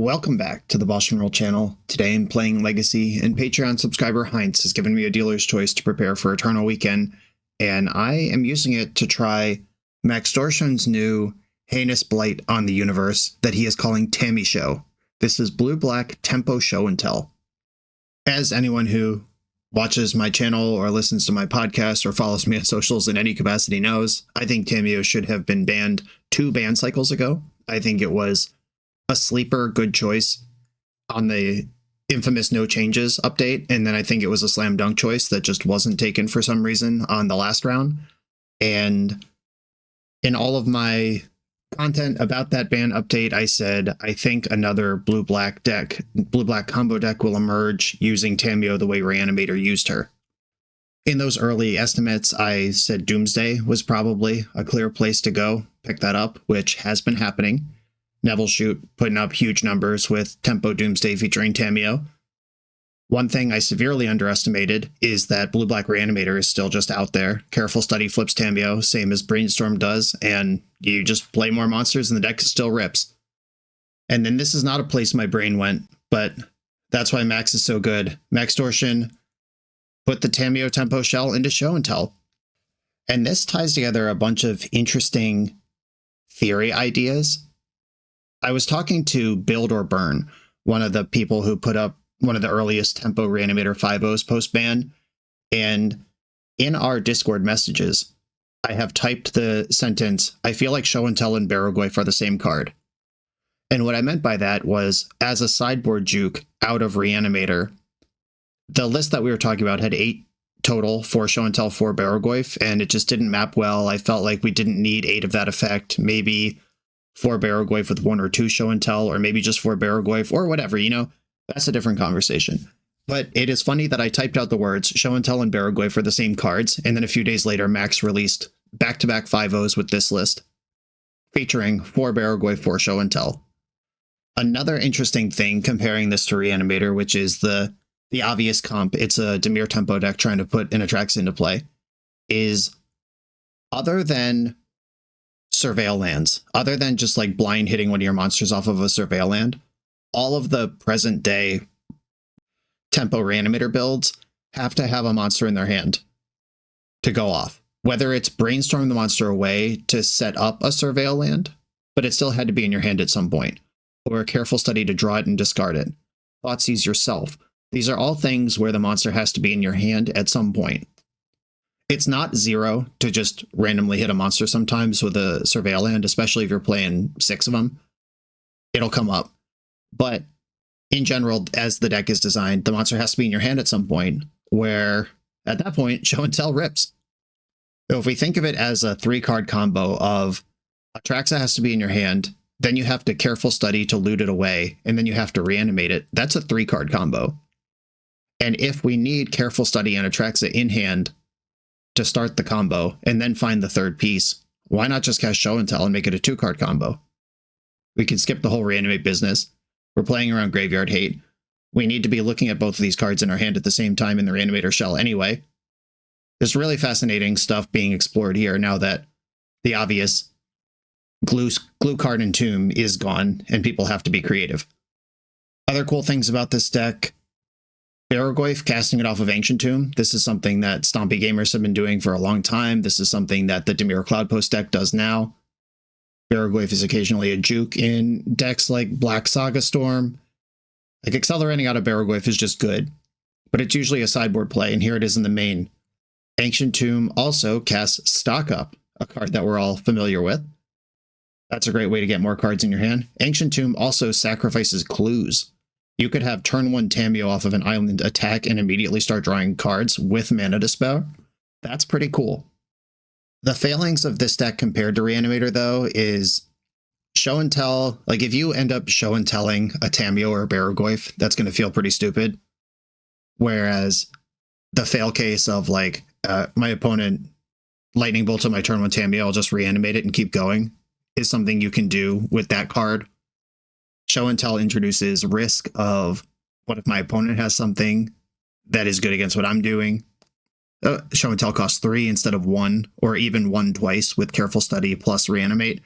Welcome back to the BoshNRoll channel. Today I'm playing Legacy, and Patreon subscriber Heinz has given me a dealer's choice to prepare for Eternal Weekend, and I am using it to try Max Dorshan's new heinous blight on the universe that he is calling TAMI-SHOW. This is blue-black tempo show and tell. As anyone who watches my channel or listens to my podcast or follows me on socials in any capacity knows, I think Tamiyo should have been banned 2 ban cycles ago. I think it was a sleeper good choice on the infamous no changes update, and then I think it was a slam dunk choice that just wasn't taken for some reason on the last round. And in all of my content about that ban update, I said I think another blue-black combo deck will emerge using Tamiyo the way Reanimator used her. In those early estimates, I said Doomsday was probably a clear place to go, pick that up, which has been happening. Neville Shoot putting up huge numbers with Tempo Doomsday featuring Tamiyo. One thing I severely underestimated is that blue-black Reanimator is still just out there. Careful Study flips Tamiyo, same as Brainstorm does, and you just play more monsters and the deck still rips. And then this is not a place my brain went, but that's why Max is so good. Max Dorshan put the Tamiyo Tempo shell into show and tell. And this ties together a bunch of interesting theory ideas. I was talking to Build or Burn, one of the people who put up one of the earliest Tempo Reanimator 5.0s post-ban, and in our Discord messages, I have typed the sentence, I feel like Show and Tell and Barrowgoyf are the same card. And what I meant by that was, as a sideboard juke out of Reanimator, the list that we were talking about had 8 total for Show and Tell for Barrowgoyf, and it just didn't map well. I felt like we didn't need 8 of that effect, maybe 4 Barrowgoyf with 1 or 2 show and tell, or maybe just 4 Barrowgoyf, or whatever, that's a different conversation. But it is funny that I typed out the words show and tell and Barrowgoyf are the same cards, and then a few days later, Max released back-to-back 5.0s with this list, featuring 4 Barrowgoyf, 4 show and tell. Another interesting thing comparing this to Reanimator, which is the obvious comp, it's a Dimir tempo deck trying to put Inatrax into play, is other than surveil lands, other than just like blind hitting one of your monsters off of a surveil land, all of the present day Tempo Reanimator builds have to have a monster in their hand to go off. Whether it's brainstorm the monster away to set up a surveil land, but it still had to be in your hand at some point, or a careful study to draw it and discard it. Thoughtseize yourself. These are all things where the monster has to be in your hand at some point. It's not 0 to just randomly hit a monster sometimes with a surveil land, especially if you're playing 6 of them. It'll come up. But in general, as the deck is designed, the monster has to be in your hand at some point, where at that point, show and tell rips. So if we think of it as a 3-card combo of Atraxa has to be in your hand, then you have to careful study to loot it away, and then you have to reanimate it, that's a 3-card combo. And if we need careful study and Atraxa in hand to start the combo, and then find the 3rd piece, why not just cast show and tell and make it a 2-card combo? We can skip the whole reanimate business. We're playing around graveyard hate. We need to be looking at both of these cards in our hand at the same time in the Reanimator shell anyway. There's really fascinating stuff being explored here now that the obvious glue card and tomb is gone and people have to be creative. Other cool things about this deck, Barrowgoyf casting it off of Ancient Tomb. This is something that Stompy Gamers have been doing for a long time. This is something that the Dimir Cloudpost deck does now. Barrowgoyf is occasionally a juke in decks like Black Saga Storm. Like, accelerating out of Barrowgoyf is just good, but it's usually a sideboard play, and here it is in the main. Ancient Tomb also casts Stock Up, a card that we're all familiar with. That's a great way to get more cards in your hand. Ancient Tomb also sacrifices clues. You could have turn 1 Tamiyo off of an island, attack, and immediately start drawing cards with Mana Despair. That's pretty cool. The failings of this deck compared to Reanimator, though, is show and tell. Like, if you end up show and telling a Tamiyo or a Barrowgoyf, that's going to feel pretty stupid. Whereas the fail case of, like, my opponent lightning bolt to my turn 1 Tamiyo, I'll just reanimate it and keep going, is something you can do with that card. Show and tell introduces risk of, what if my opponent has something that is good against what I'm doing? Show and tell costs 3 instead of 1, or even 1 twice with careful study plus reanimate.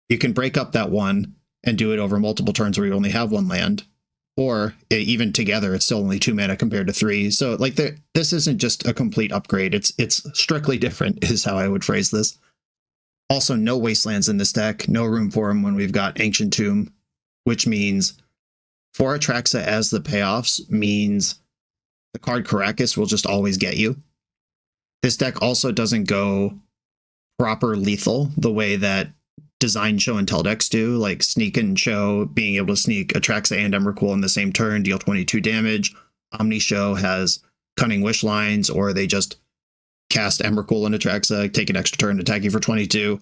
You can break up that 1 and do it over multiple turns where you only have one land. Or even together, it's still only 2 mana compared to 3. So like this isn't just a complete upgrade. It's strictly different is how I would phrase this. Also, no wastelands in this deck. No room for them when we've got Ancient Tomb, which means 4 Atraxa as the payoffs means the card Caracas will just always get you. This deck also doesn't go proper lethal the way that Design Show and Tell decks do, like Sneak and Show being able to sneak Atraxa and Emrakul in the same turn, deal 22 damage. Omni-Show has Cunning Wish lines, or they just cast Emrakul and Atraxa, take an extra turn, attack you for 22.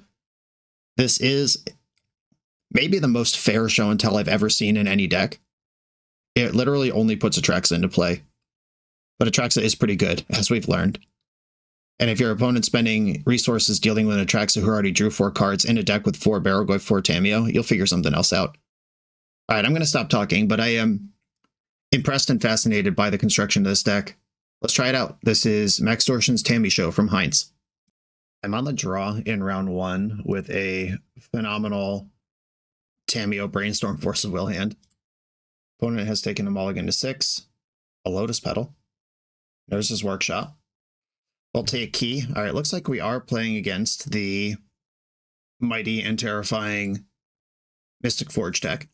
This is maybe the most fair Show and Tell I've ever seen in any deck. It literally only puts Atraxa into play. But Atraxa is pretty good, as we've learned. And if your opponent's spending resources dealing with an Atraxa who already drew 4 cards in a deck with 4 Barrowgoyf, 4 Tamiyo, you'll figure something else out. All right, I'm going to stop talking, but I am impressed and fascinated by the construction of this deck. Let's try it out. This is Max Dorshan's TAMI-SHOW from Heinz. I'm on the draw in round 1 with a phenomenal Tamiyo Brainstorm Force of Will hand. Opponent has taken a mulligan to 6, a Lotus Petal. There's his Workshop. We'll take Key. All right, looks like we are playing against the mighty and terrifying Mystic Forge deck.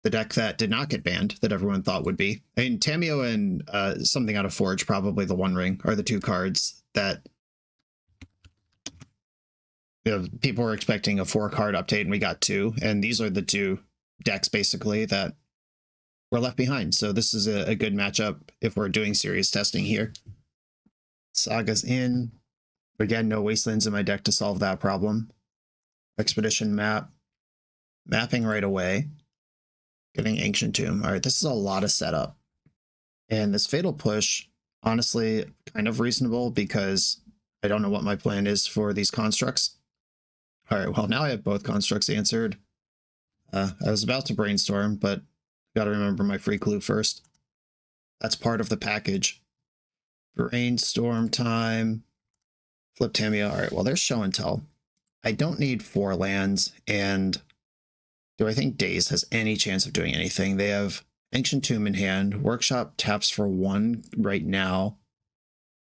The deck that did not get banned, that everyone thought would be. I mean, Tamiyo and something out of Forge, probably the One Ring, are the 2 cards that people were expecting a 4-card update, and we got 2. And these are the 2 decks, basically, that were left behind. So this is a good matchup if we're doing serious testing here. Saga's in. Again, no Wastelands in my deck to solve that problem. Expedition map. Mapping right away. Getting Ancient Tomb. All right, this is a lot of setup. And this Fatal Push, honestly, kind of reasonable because I don't know what my plan is for these constructs. All right, well, now I have both constructs answered. I was about to brainstorm, but got to remember my free clue first. That's part of the package. Brainstorm time. Flip Tamiyo. All right, well, there's Show and Tell. I don't need 4 lands, and do I think Daze has any chance of doing anything? They have Ancient Tomb in hand. Workshop taps for 1 right now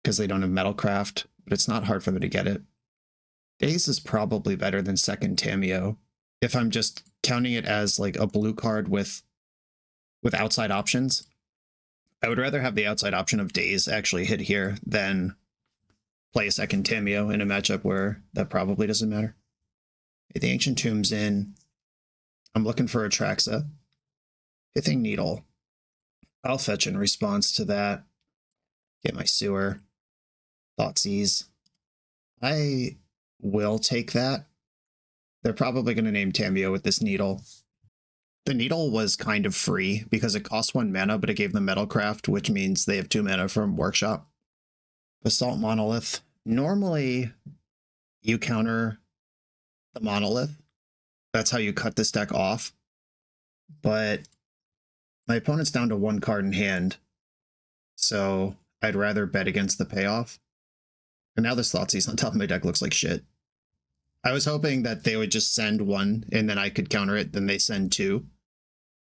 because they don't have Metalcraft, but it's not hard for them to get it. Daze is probably better than second Tamiyo if I'm just counting it as like a blue card with outside options. I would rather have the outside option of Daze actually hit here than play a second Tamiyo in a matchup where that probably doesn't matter. The Ancient Tomb's in. I'm looking for Atraxa. Pithing Needle. I'll fetch in response to that. Get my Sewer. Thoughtseize. I will take that. They're probably going to name Tamiyo with this Needle. The Needle was kind of free because it cost 1 mana, but it gave them Metalcraft, which means they have 2 mana from Workshop. Basalt Monolith. Normally, you counter the Monolith. That's how you cut this deck off. But my opponent's down to 1 card in hand, so I'd rather bet against the payoff. And now this Thoughtseize on top of my deck looks like shit. I was hoping that they would just send 1 and then I could counter it, then they send 2.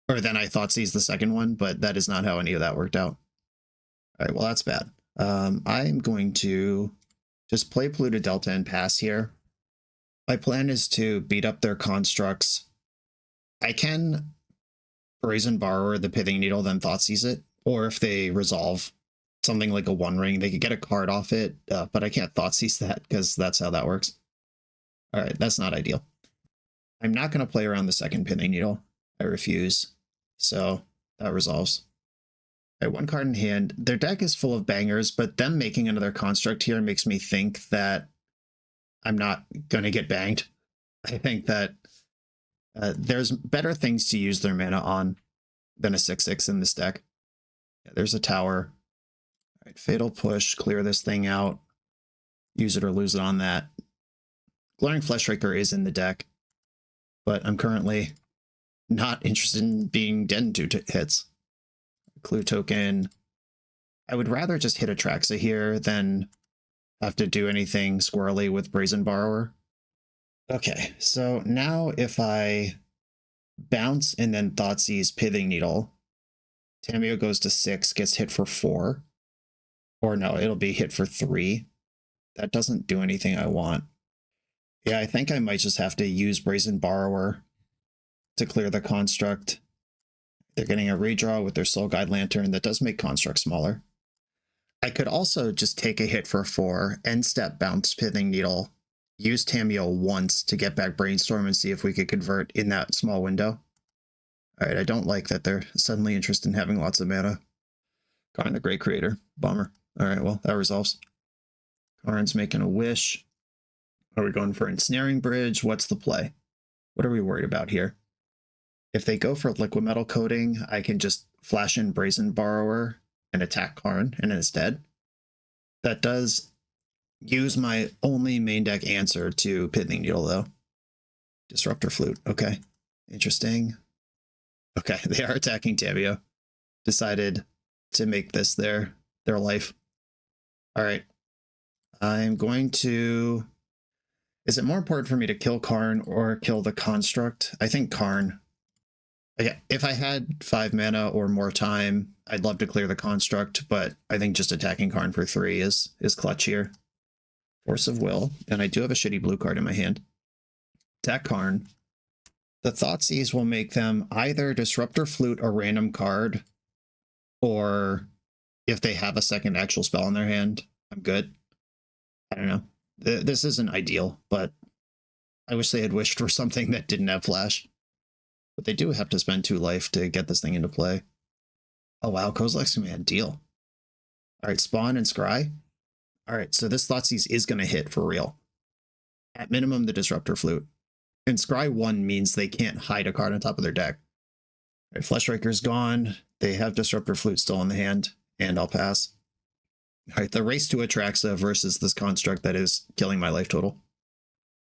Or then I Thoughtseize the second one, but that is not how any of that worked out. All right, well, that's bad. I'm going to just play Polluted Delta and pass here. My plan is to beat up their constructs. I can Brazen Borrower the Pithing Needle, then Thoughtseize it. Or if they resolve something like a One Ring, they could get a card off it, but I can't Thoughtseize that because that's how that works. All right, that's not ideal. I'm not going to play around the second Pithing Needle. I refuse. So that resolves. All right, 1 card in hand. Their deck is full of bangers, but them making another construct here makes me think that I'm not going to get banged. I think that there's better things to use their mana on than a 6/6 in this deck. Yeah, there's a tower. All right, Fatal Push, clear this thing out. Use it or lose it on that. Glaring Fleshraker is in the deck, but I'm currently not interested in being dead in 2 hits. Clue token. I would rather just hit Atraxa here than have to do anything squirrely with Brazen Borrower. Okay, so now if I bounce, and then Thoughtseize, Pithing Needle. Tamiyo goes to 6, gets hit for 4. Or no, it'll be hit for 3. That doesn't do anything I want. Yeah, I think I might just have to use Brazen Borrower to clear the construct. They're getting a redraw with their Soul Guide Lantern. That does make construct smaller. I could also just take a hit for 4, end step, bounce, Pithing Needle, use Tamiyo once to get back Brainstorm and see if we could convert in that small window. Alright, I don't like that they're suddenly interested in having lots of mana. Karn, the Great Creator. Bummer. Alright, well, that resolves. Karn's making a wish. Are we going for Ensnaring Bridge? What's the play? What are we worried about here? If they go for Liquid Metal Coating, I can just flash in Brazen Borrower and attack Karn, and it's dead. That does use my only main deck answer to Pithing Needle, though. Disruptor Flute. Okay. Interesting. Okay, they are attacking Tamiyo. Decided to make this their life. Alright. I'm going to... Is it more important for me to kill Karn or kill the construct? I think Karn. Okay, if I had 5 mana or more time, I'd love to clear the construct, but I think just attacking Karn for 3 is clutch here. Force of Will, and I do have a shitty blue card in my hand. Attack Karn. The Thoughtseize will make them either Disruptor Flute a random card, or if they have a second actual spell in their hand, I'm good. I don't know. This isn't ideal, but I wish they had wished for something that didn't have flash. But they do have to spend 2 life to get this thing into play. Oh wow, Kozilek's Command, deal. Alright, Spawn and Scry. Alright, so this Thoughtseize is going to hit for real. At minimum, the Disruptor Flute. And Scry 1 means they can't hide a card on top of their deck. Alright, Fleshraker's gone. They have Disruptor Flute still in the hand, and I'll pass. Alright, the race to Atraxa versus this construct that is killing my life total.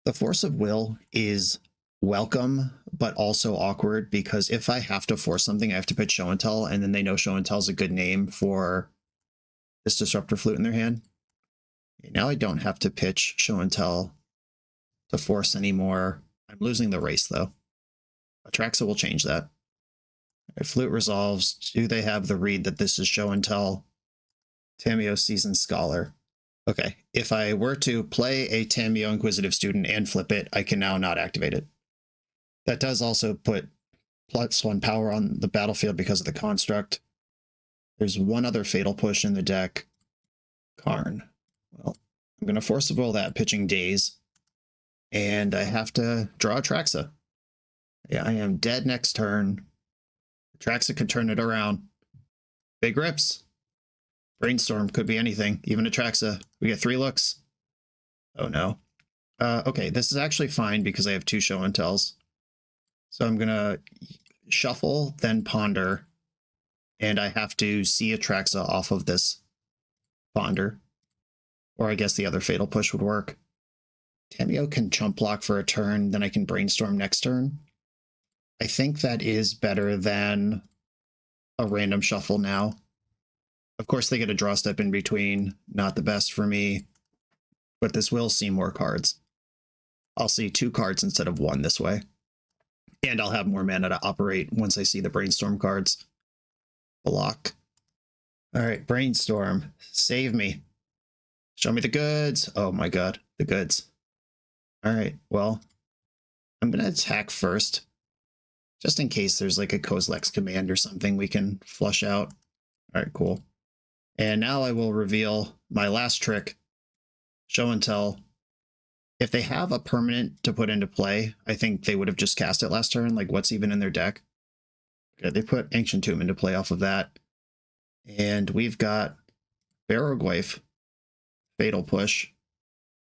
The Force of Will is welcome, but also awkward, because if I have to force something, I have to pitch Show and Tell, and then they know Show and Tell is a good name for this Disruptor Flute in their hand. Okay, now I don't have to pitch Show and Tell to force anymore. I'm losing the race, though. Atraxa will change that. Right, Flute resolves. Do they have the read that this is Show and Tell? Tamiyo Seasoned Scholar. Okay, if I were to play a Tamiyo Inquisitive Student and flip it, I can now not activate it. That does also put +1 power on the battlefield because of the construct. There's one other Fatal Push in the deck. Karn. Well, I'm going to Force of Will that, pitching Daze. And I have to draw Atraxa. Yeah, I am dead next turn. Atraxa could turn it around. Big rips. Brainstorm could be anything, even Atraxa. We get 3 looks. Oh no. Okay, this is actually fine because I have 2 Show and Tells. So I'm gonna shuffle, then ponder, and I have to see Atraxa off of this ponder. Or I guess the other Fatal Push would work. Tamiyo can chump block for a turn, then I can Brainstorm next turn. I think that is better than a random shuffle now. Of course, they get a draw step in between. Not the best for me, but this will see more cards. I'll see 2 cards instead of 1 this way. And I'll have more mana to operate once I see the Brainstorm cards. Block. Alright, Brainstorm. Save me. Show me the goods. Oh my god, the goods. Alright, well, I'm going to attack first. Just in case there's like a Kozilek's Command or something we can flush out. Alright, cool. And now I will reveal my last trick. Show and Tell. If they have a permanent to put into play, I think they would have just cast it last turn. Like, what's even in their deck? Okay, they put Ancient Tomb into play off of that. And we've got Barrowglyph, Fatal Push,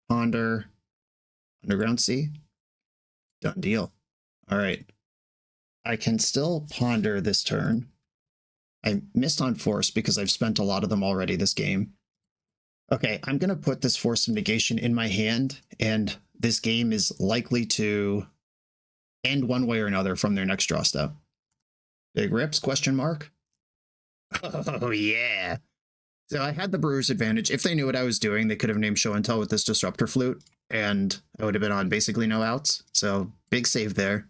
Ponder, Underground Sea. Done deal. Alright. I can still Ponder this turn. I missed on Force because I've spent a lot of them already this game. Okay, I'm going to put this Force of Negation in my hand, and this game is likely to end one way or another from their next draw step. Big rips, question mark? Oh, yeah. So I had the Brewer's advantage. If they knew what I was doing, they could have named Show and Tell with this Disruptor Flute, and I would have been on basically no outs. So big save there.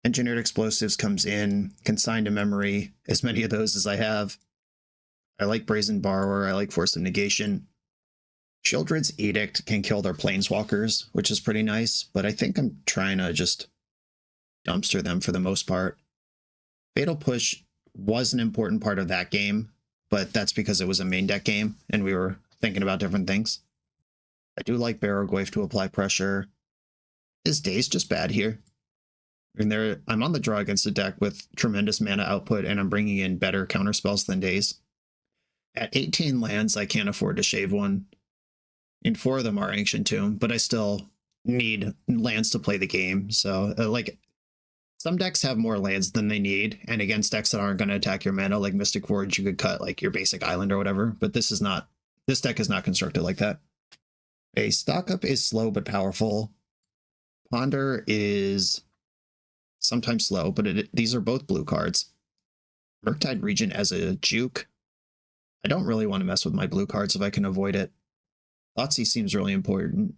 Engineered Explosives comes in, Consigned to Memory, as many of those as I have. I like Brazen Borrower, I like Force of Negation. Shieldred's Edict can kill their Planeswalkers, which is pretty nice, but I think I'm trying to just dumpster them for the most part. Fatal Push was an important part of that game, but that's because it was a main deck game, and we were thinking about different things. I do like Barrogoyf to apply pressure. Is Daze just bad here? I'm on the draw against a deck with tremendous mana output, and I'm bringing in better counterspells than Daze. At 18 lands, I can't afford to shave one. And 4 of them are Ancient Tomb, but I still need lands to play the game. So, some decks have more lands than they need, and against decks that aren't going to attack your mana, like Mystic Forge, you could cut like your basic island or whatever, but this deck is not constructed like that. A Stock Up is slow but powerful. Ponder is sometimes slow, but these are both blue cards. Murktide Regent as a juke. I don't really want to mess with my blue cards if I can avoid it. Thoughtseize seems really important.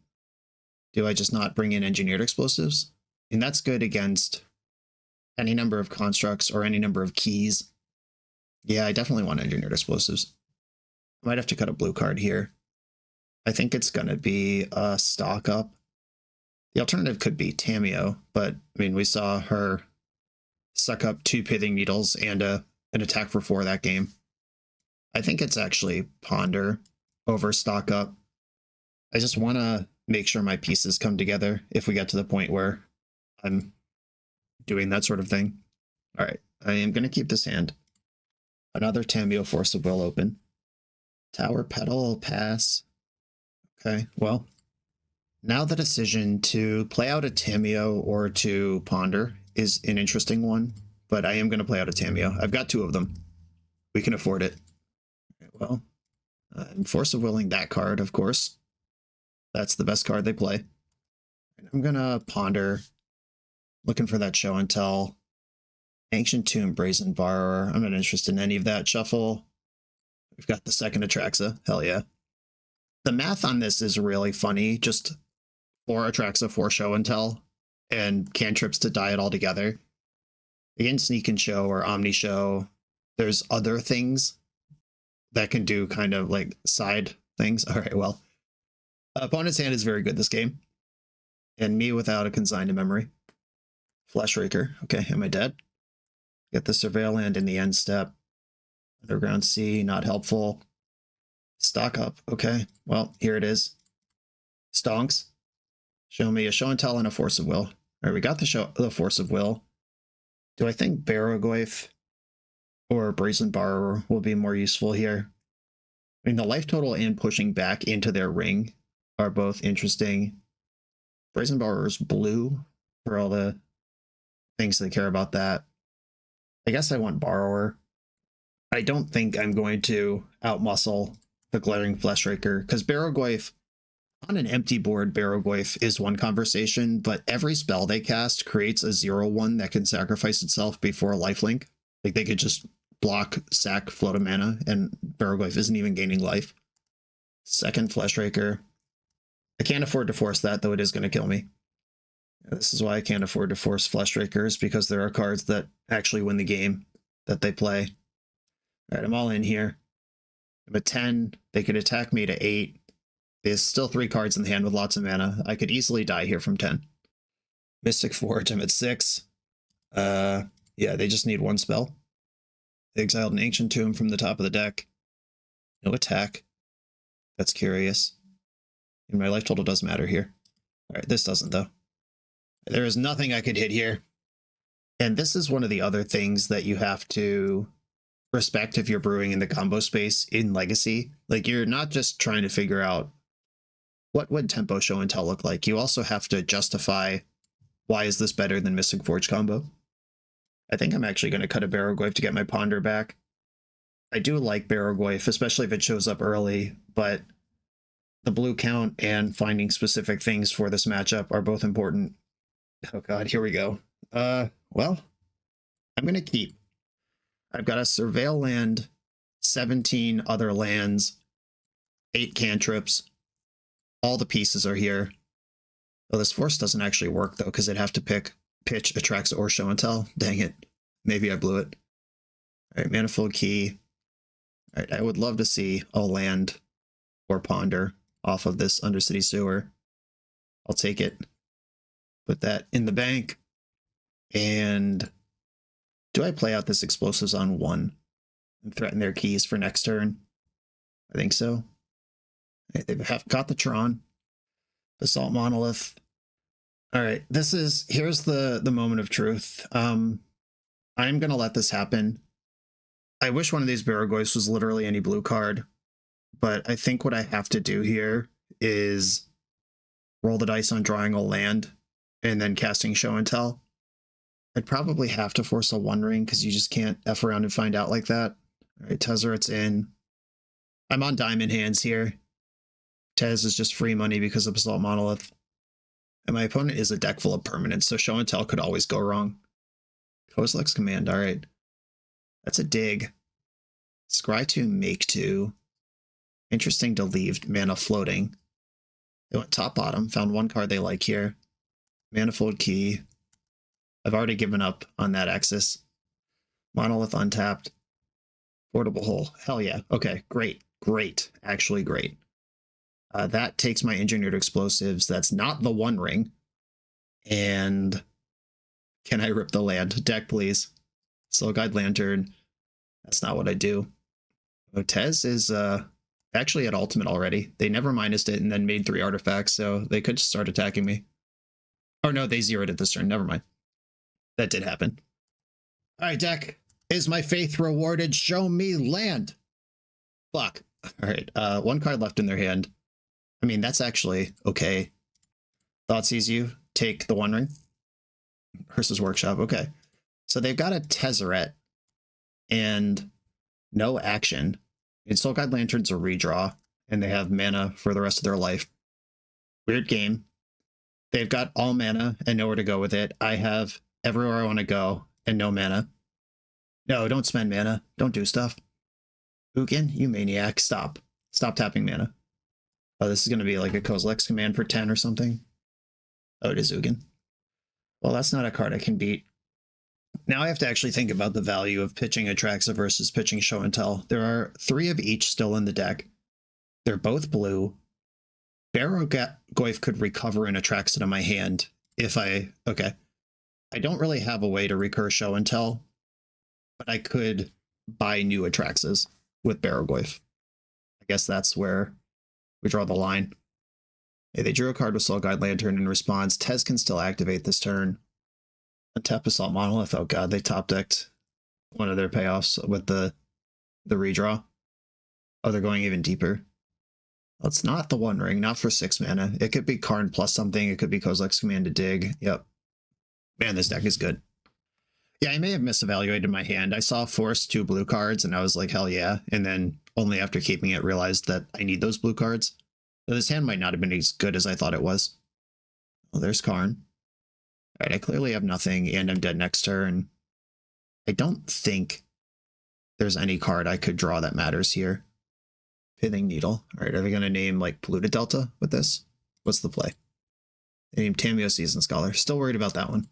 Do I just not bring in Engineered Explosives? And that's good against any number of constructs or any number of keys. Yeah, I definitely want Engineered Explosives. I might have to cut a blue card here. I think it's going to be a Stock Up. The alternative could be Tamiyo, but I mean, we saw her suck up 2 Pithing Needles and an attack for 4 that game. I think it's actually Ponder over Stock Up. I just want to make sure my pieces come together if we get to the point where I'm doing that sort of thing. All right, I am going to keep this hand. Another Tamiyo Force of Will open. Tower Petal, pass. Okay, well, now the decision to play out a Tamiyo or to Ponder is an interesting one, but I am going to play out a Tamiyo. I've got 2 of them. We can afford it. Okay, well, I'm Force of Willing that card, of course. That's the best card they play. And I'm going to Ponder, looking for that Show and Tell. Ancient Tomb, Brazen Borrower. I'm not interested in any of that. Shuffle. We've got the second Atraxa. Hell yeah. The math on this is really funny. Just 4 Atraxa, 4 Show and Tell, and cantrips to die it all together. Again, Sneak and Show or Omni Show, there's other things that can do kind of like side things. All right, well, opponent's hand is very good this game. And me without a Consigned to Memory. Fleshraker. Okay, am I dead? Get the Surveil land in the end step. Underground Sea, not helpful. Stock Up. Okay, well, here it is. Stonks. Show me a Show and Tell and a Force of Will. All right, we got the Force of Will. Do I think Barrogoyf or Brazen Borrower will be more useful here? I mean, the life total and pushing back into their ring are both interesting. Brazen Borrower's blue for all the things they care about that. I guess I want Borrower. I don't think I'm going to outmuscle the Glaring Fleshraker, because Barrogoyf, on an empty board, Barrogoyf is one conversation, but every spell they cast creates a 0/1 that can sacrifice itself before lifelink. Like, they could just block, sack, float a mana, and Barrogoyf isn't even gaining life. Second Fleshraker. I can't afford to force that, though it is going to kill me. This is why I can't afford to force Fleshrakers, because there are cards that actually win the game that they play. All right, I'm all in here. I'm at 10. They could attack me to 8. There's still 3 cards in the hand with lots of mana. I could easily die here from 10. Mystic Forge, I'm at 6. Yeah, they just need 1 spell. They exiled an Ancient Tomb from the top of the deck. No attack. That's curious. And my life total does matter here. All right, this doesn't, though. There is nothing I could hit here. And this is one of the other things that you have to respect if you're brewing in the combo space in Legacy. Like, you're not just trying to figure out what would tempo Show and Tell look like. You also have to justify, why is this better than Mystic Forge combo? I think I'm actually going to cut a Barrogoyf to get my Ponder back. I do like Barrogoyf, especially if it shows up early, but the blue count and finding specific things for this matchup are both important. Oh god, here we go. Well, I'm going to keep. I've got a Surveil land, 17 other lands, 8 cantrips. All the pieces are here. Oh, this force doesn't actually work, though, because I'd have to pick pitch, Atraxa, or Show and Tell. Dang it. Maybe I blew it. All right, Manifold Key. All right, I would love to see a land or ponder off of this Undercity Sewer. I'll take it. Put that in the bank. And do I play out this Explosives on 1 and threaten their keys for next turn? I think so. They've got the Tron. Basalt Monolith. All right, here's the moment of truth. I'm going to let this happen. I wish one of these Baraghoists was literally any blue card, but I think what I have to do here is roll the dice on drawing a land and then casting Show and Tell. I'd probably have to force a One Ring because you just can't F around and find out like that. All right, Tezzeret's in. I'm on diamond hands here. Tez is just free money because of Basalt Monolith. And my opponent is a deck full of permanents, so Show and Tell could always go wrong. Kozilek's Command, all right. That's a dig. Scry 2, make 2. Interesting to leave mana floating. They went top bottom, found one card they like here. Manifold Key. I've already given up on that axis. Monolith untapped. Portable Hole. Hell yeah. Okay, great. Great. Actually great. That takes my Engineered Explosives. That's not the One Ring. And can I rip the land? Deck, please. Soul Guide Lantern. That's not what I do. Tez is actually at ultimate already. They never minused it and then made 3 artifacts, so they could just start attacking me. Oh no, they zeroed it this turn. Never mind. That did happen. All right, deck. Is my faith rewarded? Show me land. Fuck. All right, 1 card left in their hand. I mean, that's actually okay. Thoughtseize you. Take the One Ring. Versus Workshop. Okay. So they've got a Tezzeret and no action. And Soul Guide Lantern's a redraw, and they have mana for the rest of their life. Weird game. They've got all mana and nowhere to go with it. I have everywhere I want to go and no mana. No, don't spend mana. Don't do stuff. Ugin, you maniac. Stop. Stop tapping mana. Oh, this is going to be like a Kozilek's Command for 10 or something. Oh, it is Ugin. Well, that's not a card I can beat. Now I have to actually think about the value of pitching Atraxa versus pitching Show and Tell. There are 3 of each still in the deck. They're both blue. Baraghoif could recover an Atraxa to my hand if I... Okay. I don't really have a way to recur Show and Tell, but I could buy new Atraxas with Baraghoif. I guess that's where we draw the line. Hey, they drew a card with Soul Guide Lantern in response. Tez can still activate this turn. Untap Assault Monolith. Oh god, they top decked one of their payoffs with the redraw. Oh, they're going even deeper. Well, it's not the One Ring, not for 6 mana. It could be Karn plus something. It could be Kozilek's Command to dig. Yep. Man, this deck is good. Yeah, I may have misevaluated my hand. I saw force 2 blue cards and I was like, hell yeah. And then only after keeping it realized that I need those blue cards. So this hand might not have been as good as I thought it was. Well, there's Karn. All right, I clearly have nothing and I'm dead next turn. I don't think there's any card I could draw that matters here. Pithing Needle. All right, are they going to name like Polluted Delta with this? What's the play? They named Tamiyo Season Scholar. Still worried about that one.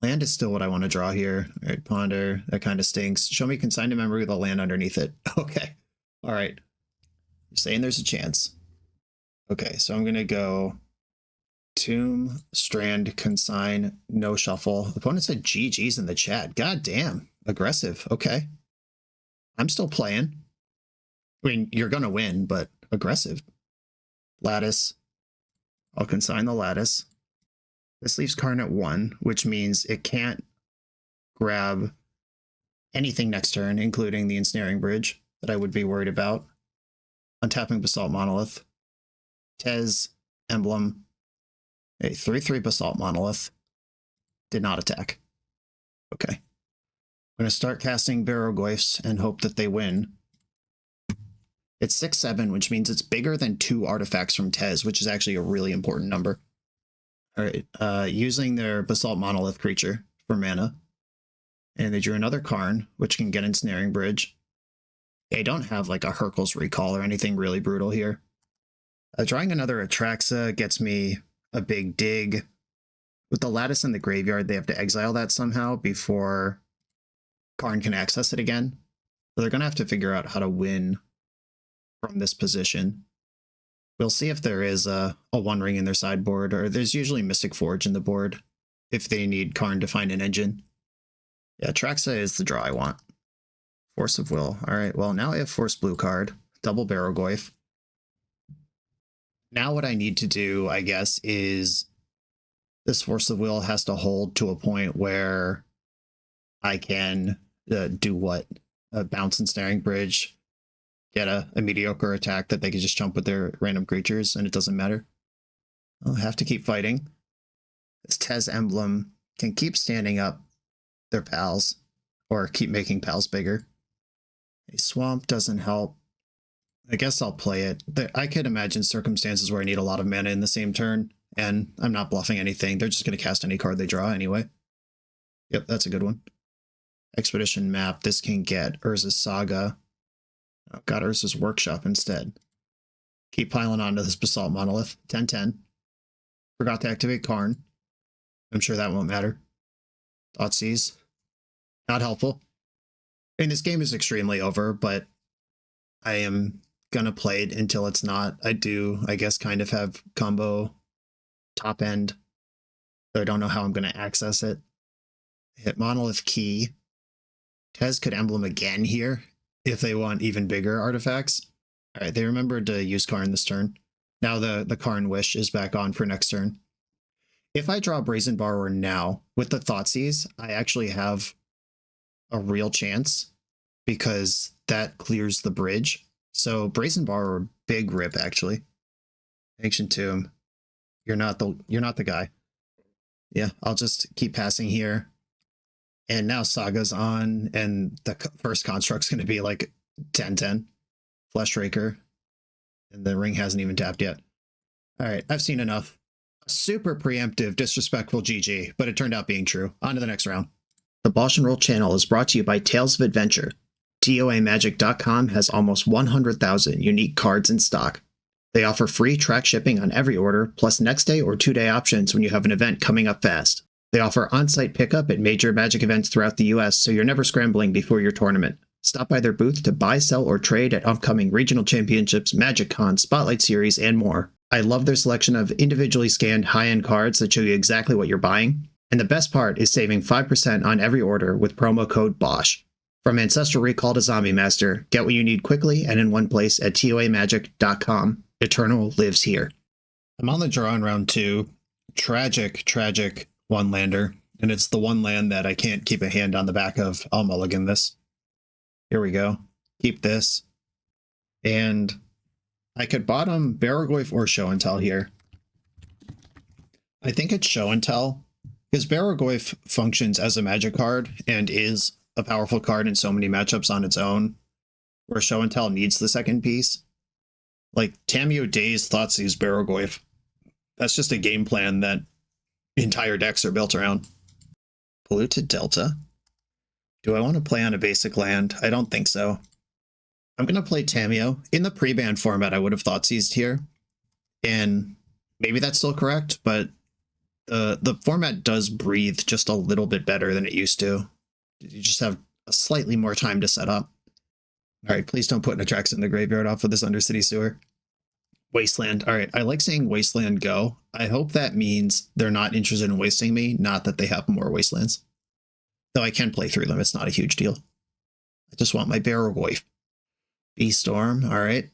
Land is still what I want to draw here. All right, Ponder. That kind of stinks. Show me Consign to Memory with a land underneath it. Okay. All right. You're saying there's a chance. Okay, so I'm going to go Tomb, Strand, Consign, no shuffle. The opponent said GG's in the chat. God damn. Aggressive. Okay. I'm still playing. I mean, you're going to win, but aggressive. Lattice. I'll consign the Lattice. This leaves Karn at 1, which means it can't grab anything next turn, including the Ensnaring Bridge that I would be worried about. Untapping Basalt Monolith. Tez, Emblem. A 3/3 Basalt Monolith. Did not attack. Okay. I'm going to start casting Baraghoifs and hope that they win. It's 6/7, which means it's bigger than 2 artifacts from Tez, which is actually a really important number. All right, using their Basalt Monolith creature for mana. And they drew another Karn, which can get Ensnaring Bridge. They don't have like a Hurkyl's Recall or anything really brutal here. Drawing another Atraxa gets me a big dig, With the Lattice in the graveyard, they have to exile that somehow before Karn can access it again. So they're going to have to figure out how to win from this position. We'll see if there is a One Ring in their sideboard, or there's usually Mystic Forge in the board if they need Karn to find an engine. Yeah, Traxa is the draw I want. Force of Will. All right, well, now I have Force Blue card, double Barrogoyf. Now what I need to do, I guess, is this Force of Will has to hold to a point where I can do what? A Bounce and Snaring Bridge, get a mediocre attack that they can just jump with their random creatures, and it doesn't matter. I'll have to keep fighting. This Tez emblem can keep standing up their pals, or keep making pals bigger. A Swamp doesn't help. I guess I'll play it. I could imagine circumstances where I need a lot of mana in the same turn, and I'm not bluffing anything. They're just going to cast any card they draw anyway. Yep, that's a good one. Expedition Map. This can get Urza's Saga. Oh, got Urza's Workshop instead. Keep piling onto this Basalt Monolith. 10-10. Forgot to activate Karn. I'm sure that won't matter. Thoughtseize. Not helpful. I mean, this game is extremely over, but I am going to play it until it's not. I do, I guess, kind of have combo top end, so I don't know how I'm going to access it. Hit Monolith Key. Tez could emblem again here if they want even bigger artifacts. All right, they remembered to use Karn this turn. Now the Karn Wish is back on for next turn. If I draw Brazen Borrower now with the Thoughtseize, I actually have a real chance because that clears the bridge. So Brazen Borrower, big rip actually. Ancient Tomb, you're not the guy. Yeah, I'll just keep passing here. And now Saga's on, and the first construct's going to be like 10-10. Flesh Raker. And the ring hasn't even tapped yet. All right, I've seen enough. Super preemptive, disrespectful GG, but it turned out being true. On to the next round. The BoshNRoll channel is brought to you by Tales of Adventure. TOAMagic.com has almost 100,000 unique cards in stock. They offer free track shipping on every order, plus next day or 2-day options when you have an event coming up fast. They offer on-site pickup at major Magic events throughout the US, so you're never scrambling before your tournament. Stop by their booth to buy, sell, or trade at upcoming regional championships, Magic Con, Spotlight Series, and more. I love their selection of individually scanned high-end cards that show you exactly what you're buying. And the best part is saving 5% on every order with promo code BOSH. From Ancestral Recall to Zombie Master, get what you need quickly and in one place at TOAMagic.com. Eternal lives here. I'm on the draw in round 2. Tragic one-lander. And it's the one land that I can't keep a hand on the back of. I'll mulligan this. Here we go. Keep this. And I could bottom Barrogoyf or Show and Tell here. I think it's Show and Tell, because Barrogoyf functions as a magic card and is a powerful card in so many matchups on its own, where Show and Tell needs the second piece. Like Tamiyo Daze Thoughtseize Barrogoyf. That's just a game plan that entire decks are built around. Polluted Delta. Do I want to play on a basic land? I don't think so. I'm going to play Tamiyo. In the pre-ban format, I would have Thoughtseized here. And maybe that's still correct, but the format does breathe just a little bit better than it used to. You just have a slightly more time to set up. All right, please don't put Natrax in the graveyard off of this Undercity Sewer. Wasteland. All right, I like seeing Wasteland go. I hope that means they're not interested in wasting me, not that they have more Wastelands. Though I can play through them, it's not a huge deal. I just want my Barrogoyf. B-Storm, all right.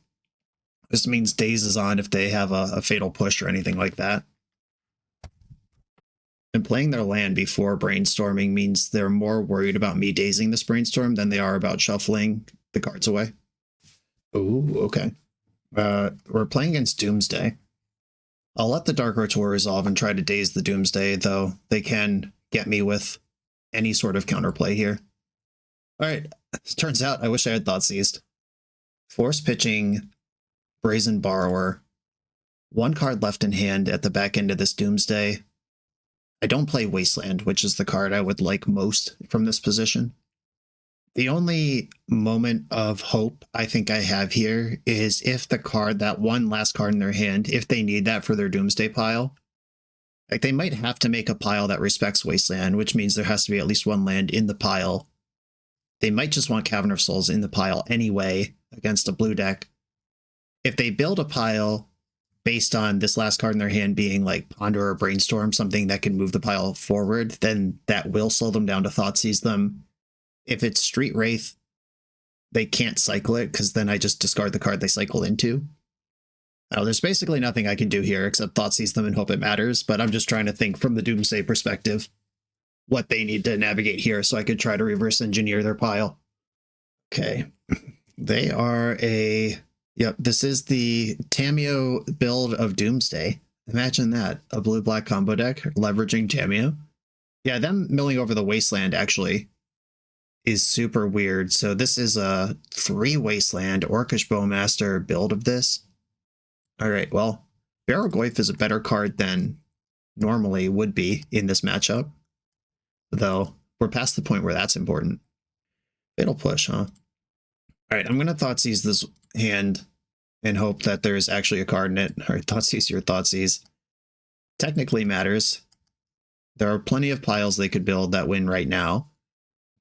This means Daze is on if they have a Fatal Push or anything like that. And playing their land before Brainstorming means they're more worried about me dazing this Brainstorm than they are about shuffling the cards away. Ooh, okay. We're playing against Doomsday. I'll let the Dark Ritual resolve and try to daze the Doomsday, though they can get me with any sort of counterplay here. All right, turns out I wish I had Thoughtseized. Force pitching Brazen Borrower. One card left in hand at the back end of this Doomsday. I don't play Wasteland, which is the card I would like most from this position. The only moment of hope I think I have here is if the card, that one last card in their hand, if they need that for their Doomsday pile, Like, they might have to make a pile that respects Wasteland, which means there has to be at least one land in the pile. They might just want Cavern of Souls in the pile anyway against a blue deck. If they build a pile based on this last card in their hand being like Ponder or Brainstorm, something that can move the pile forward, then that will slow them down to Thoughtseize them. If it's Street Wraith, they can't cycle it because then I just discard the card they cycle into. Now, there's basically nothing I can do here except Thoughtseize them and hope it matters, but I'm just trying to think from the Doomsday perspective what they need to navigate here so I could try to reverse engineer their pile. Okay. They are a... Yep, this is the Tamiyo build of Doomsday. Imagine that, a blue-black combo deck leveraging Tamiyo. Yeah, them milling over the Wasteland actually is super weird. So this is a 3 Wasteland Orcish Bowmaster build of this. All right, well, Barrogoyf is a better card than normally would be in this matchup, though we're past the point where that's important. Fatal Push, huh? All right, I'm going to Thoughtseize this hand and hope that there's actually a card in it. All right, Thoughtseize your Thoughtseize. Technically matters. There are plenty of piles they could build that win right now,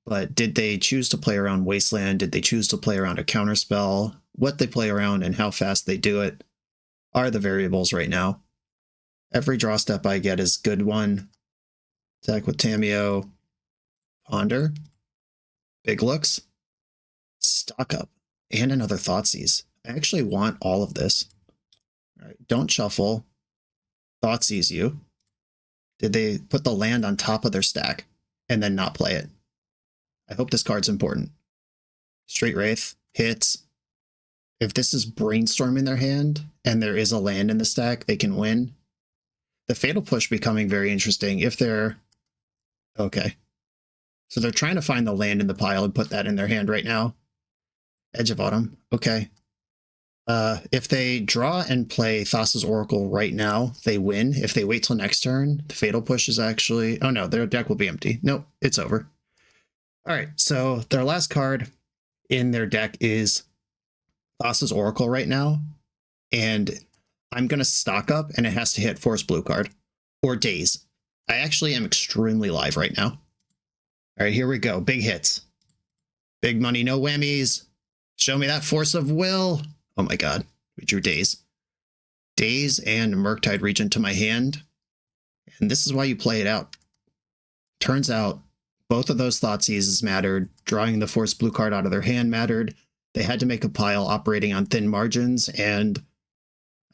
but did they choose to play around Wasteland? Did they choose to play around a counterspell? What they play around and how fast they do it are the variables right now. Every draw step I get is good one. Attack with Tamiyo. Ponder. Big looks. Stock up. And another Thoughtseize. I actually want all of this. All right, don't shuffle. Thoughtseize you. Did they put the land on top of their stack and then not play it? I hope this card's important. Street Wraith hits. If this is Brainstorm in their hand and there is a land in the stack, they can win. The Fatal Push becoming very interesting if they're... Okay. So they're trying to find the land in the pile and put that in their hand right now. Edge of Autumn. Okay. If they draw and play Thassa's Oracle right now, they win. If they wait till next turn, the Fatal Push is actually... Oh no, their deck will be empty. Nope, it's over. All right, so their last card in their deck is Thassa's Oracle right now, and I'm going to stock up, and it has to hit Force Blue card, or Daze. I actually am extremely live right now. All right, here we go. Big hits. Big money, no whammies. Show me that Force of Will. Oh my god, we drew Daze. Daze and Murktide Regent to my hand, and this is why you play it out. Turns out, both of those Thoughtseizes mattered. Drawing the Force Blue card out of their hand mattered. They had to make a pile operating on thin margins, and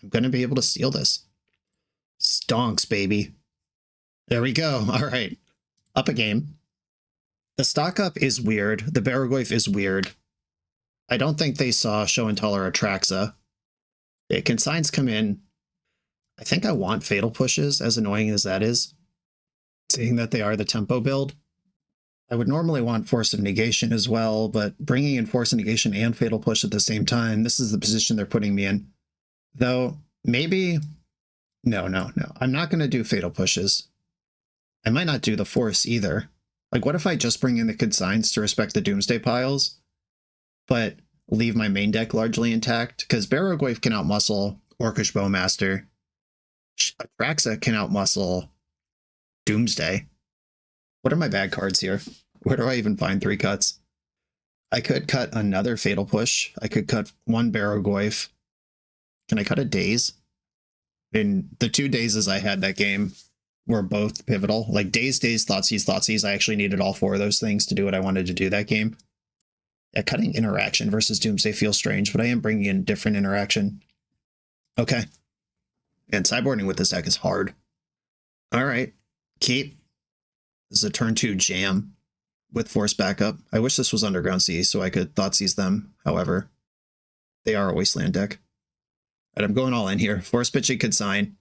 I'm going to be able to steal this. Stonks, baby. There we go. All right. Up a game. The stock up is weird. The Barrogoyf is weird. I don't think they saw Show and Tell or Atraxa. Consigns come in. I think I want Fatal Pushes, as annoying as that is. Seeing that they are the tempo build. I would normally want Force of Negation as well, but bringing in Force of Negation and Fatal Push at the same time, this is the position they're putting me in. Though, maybe... No. I'm not going to do Fatal Pushes. I might not do the Force either. Like, what if I just bring in the Consigns to respect the Doomsday piles, but leave my main deck largely intact? Because Barrogoyf can outmuscle Orcish Bowmaster. Atraxa can outmuscle Doomsday. What are my bad cards here? Where do I even find 3 cuts? I could cut another Fatal Push. I could cut one Barrogoyf. Can I cut a Daze? And the 2 Dazes I had that game were both pivotal. Like Daze, Thoughtseize. I actually needed all 4 of those things to do what I wanted to do that game. Yeah, cutting Interaction versus Doomsday feels strange, but I am bringing in different Interaction. Okay. And sideboarding with this deck is hard. All right. Keep. This is a turn 2 jam with Force backup. I wish this was Underground Sea so I could Thoughtseize them. However, they are a Wasteland deck. All right, I'm going all in here. Force pitching Consign.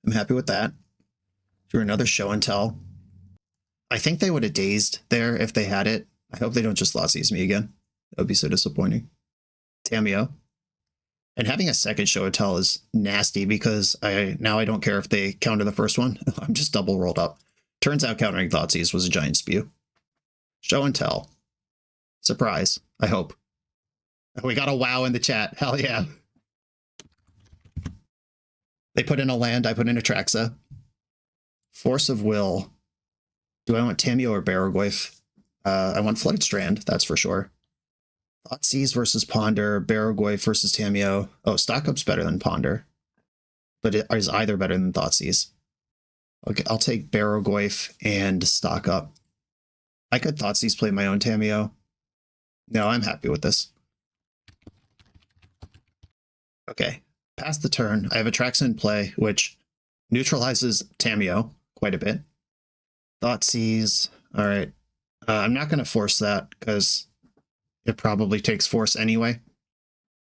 I'm happy with that. Drew another Show and Tell. I think they would have dazed there if they had it. I hope they don't just Thoughtseize me again. That would be so disappointing. Tamiyo. And having a second Show and Tell is nasty because now I don't care if they counter the first one. I'm just double rolled up. Turns out countering Thoughtseize was a giant spew. Show and Tell. Surprise, I hope. We got a wow in the chat. Hell yeah. They put in a land, I put in Atraxa. Force of Will. Do I want Tamiyo or Barrowgoyf? I want Flooded Strand, that's for sure. Thoughtseize versus Ponder, Barrowgoyf versus Tamiyo. Oh, Stock Up's better than Ponder. But it is either better than Thoughtseize. Okay, I'll take Barrowgoyf and Stock Up. I could Thoughtseize play my own Tamiyo. No, I'm happy with this. Okay, past the turn, I have Atraxa in play, which neutralizes Tamiyo quite a bit. Thoughtseize. All right. I'm not going to force that because it probably takes force anyway.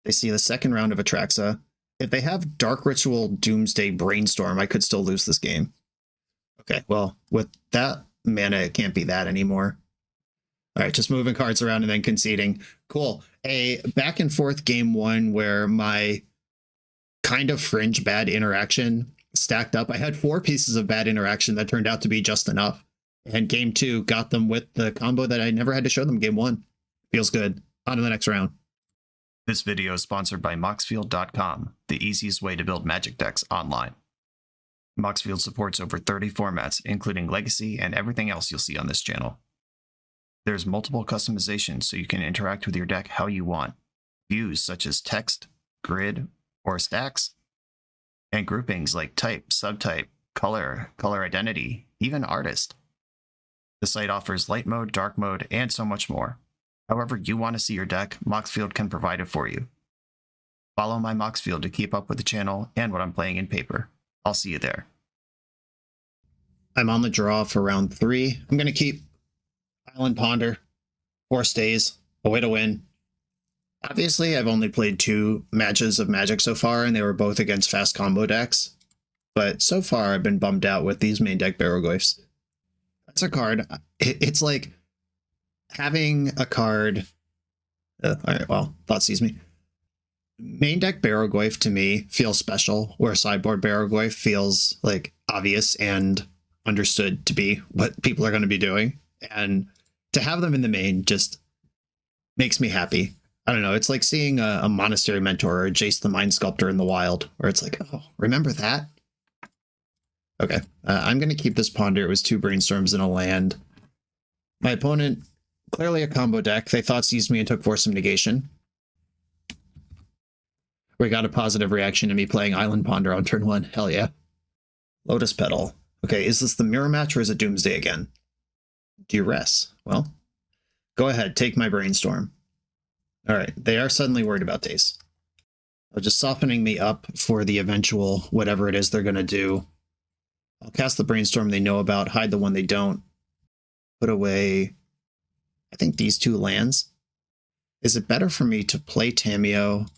They see the second round of Atraxa. If they have Dark Ritual Doomsday Brainstorm, I could still lose this game. Okay, well, with that mana, it can't be that anymore. All right, just moving cards around and then conceding. Cool. A back and forth game one where my kind of fringe bad interaction stacked up. I had 4 pieces of bad interaction that turned out to be just enough. And game 2 got them with the combo that I never had to show them game 1. Feels good. On to the next round. This video is sponsored by Moxfield.com, the easiest way to build Magic decks online. Moxfield supports over 30 formats, including Legacy and everything else you'll see on this channel. There's multiple customizations so you can interact with your deck how you want. Views such as text, grid, or stacks. And groupings like type, subtype, color, color identity, even artist. The site offers light mode, dark mode, and so much more. However you want to see your deck, Moxfield can provide it for you. Follow my Moxfield to keep up with the channel and what I'm playing in paper. I'll see you there. I'm on the draw for round 3. I'm going to keep Island Ponder. 4 stays. A way to win. Obviously, I've only played 2 matches of Magic so far, and they were both against fast combo decks. But so far, I've been bummed out with these main deck Barrowgoyfs. That's a card. It's like having a card. All right, well, Thoughtseize me. Main deck Barrowgoyf to me feels special, where sideboard Barrowgoyf feels like obvious and understood to be what people are going to be doing. And to have them in the main just makes me happy. I don't know. It's like seeing a Monastery Mentor or Jace the Mind Sculptor in the wild, where it's like, oh, remember that? Okay, I'm going to keep this Ponder. It was 2 Brainstorms and a land. My opponent, clearly a combo deck. They Thoughtseized me and took Force of Negation. We got a positive reaction to me playing Island Ponder on turn 1. Hell yeah. Lotus Petal. Okay, is this the mirror match or is it Doomsday again? Duress. Well, go ahead. Take my Brainstorm. All right, they are suddenly worried about days. They're just softening me up for the eventual whatever it is they're going to do. I'll cast the Brainstorm they know about, hide the one they don't. Put away, I think, these 2 lands. Is it better for me to play Tamiyo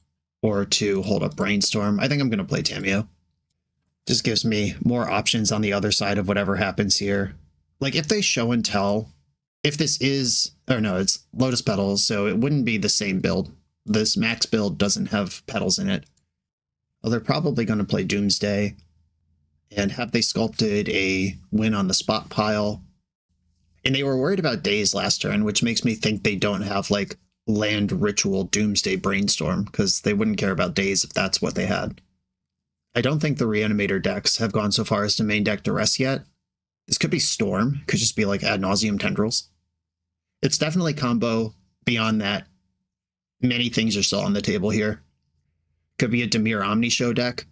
or to hold up Brainstorm? I think I'm going to play Tamiyo. Just gives me more options on the other side of whatever happens here. Like, if they show and tell, if this is, or no, it's Lotus Petals, so it wouldn't be the same build. This max build doesn't have petals in it. Well, they're probably going to play Doomsday. And have they sculpted a win on the spot pile? And they were worried about days last turn, which makes me think they don't have, like, land ritual Doomsday Brainstorm, because they wouldn't care about days if that's what they had. I don't think the Reanimator decks have gone so far as to main deck Duress yet. This could be Storm, could just be like Ad Nauseam Tendrils. It's definitely combo. Beyond that, many things are still on the table here. Could be a Dimir Show deck.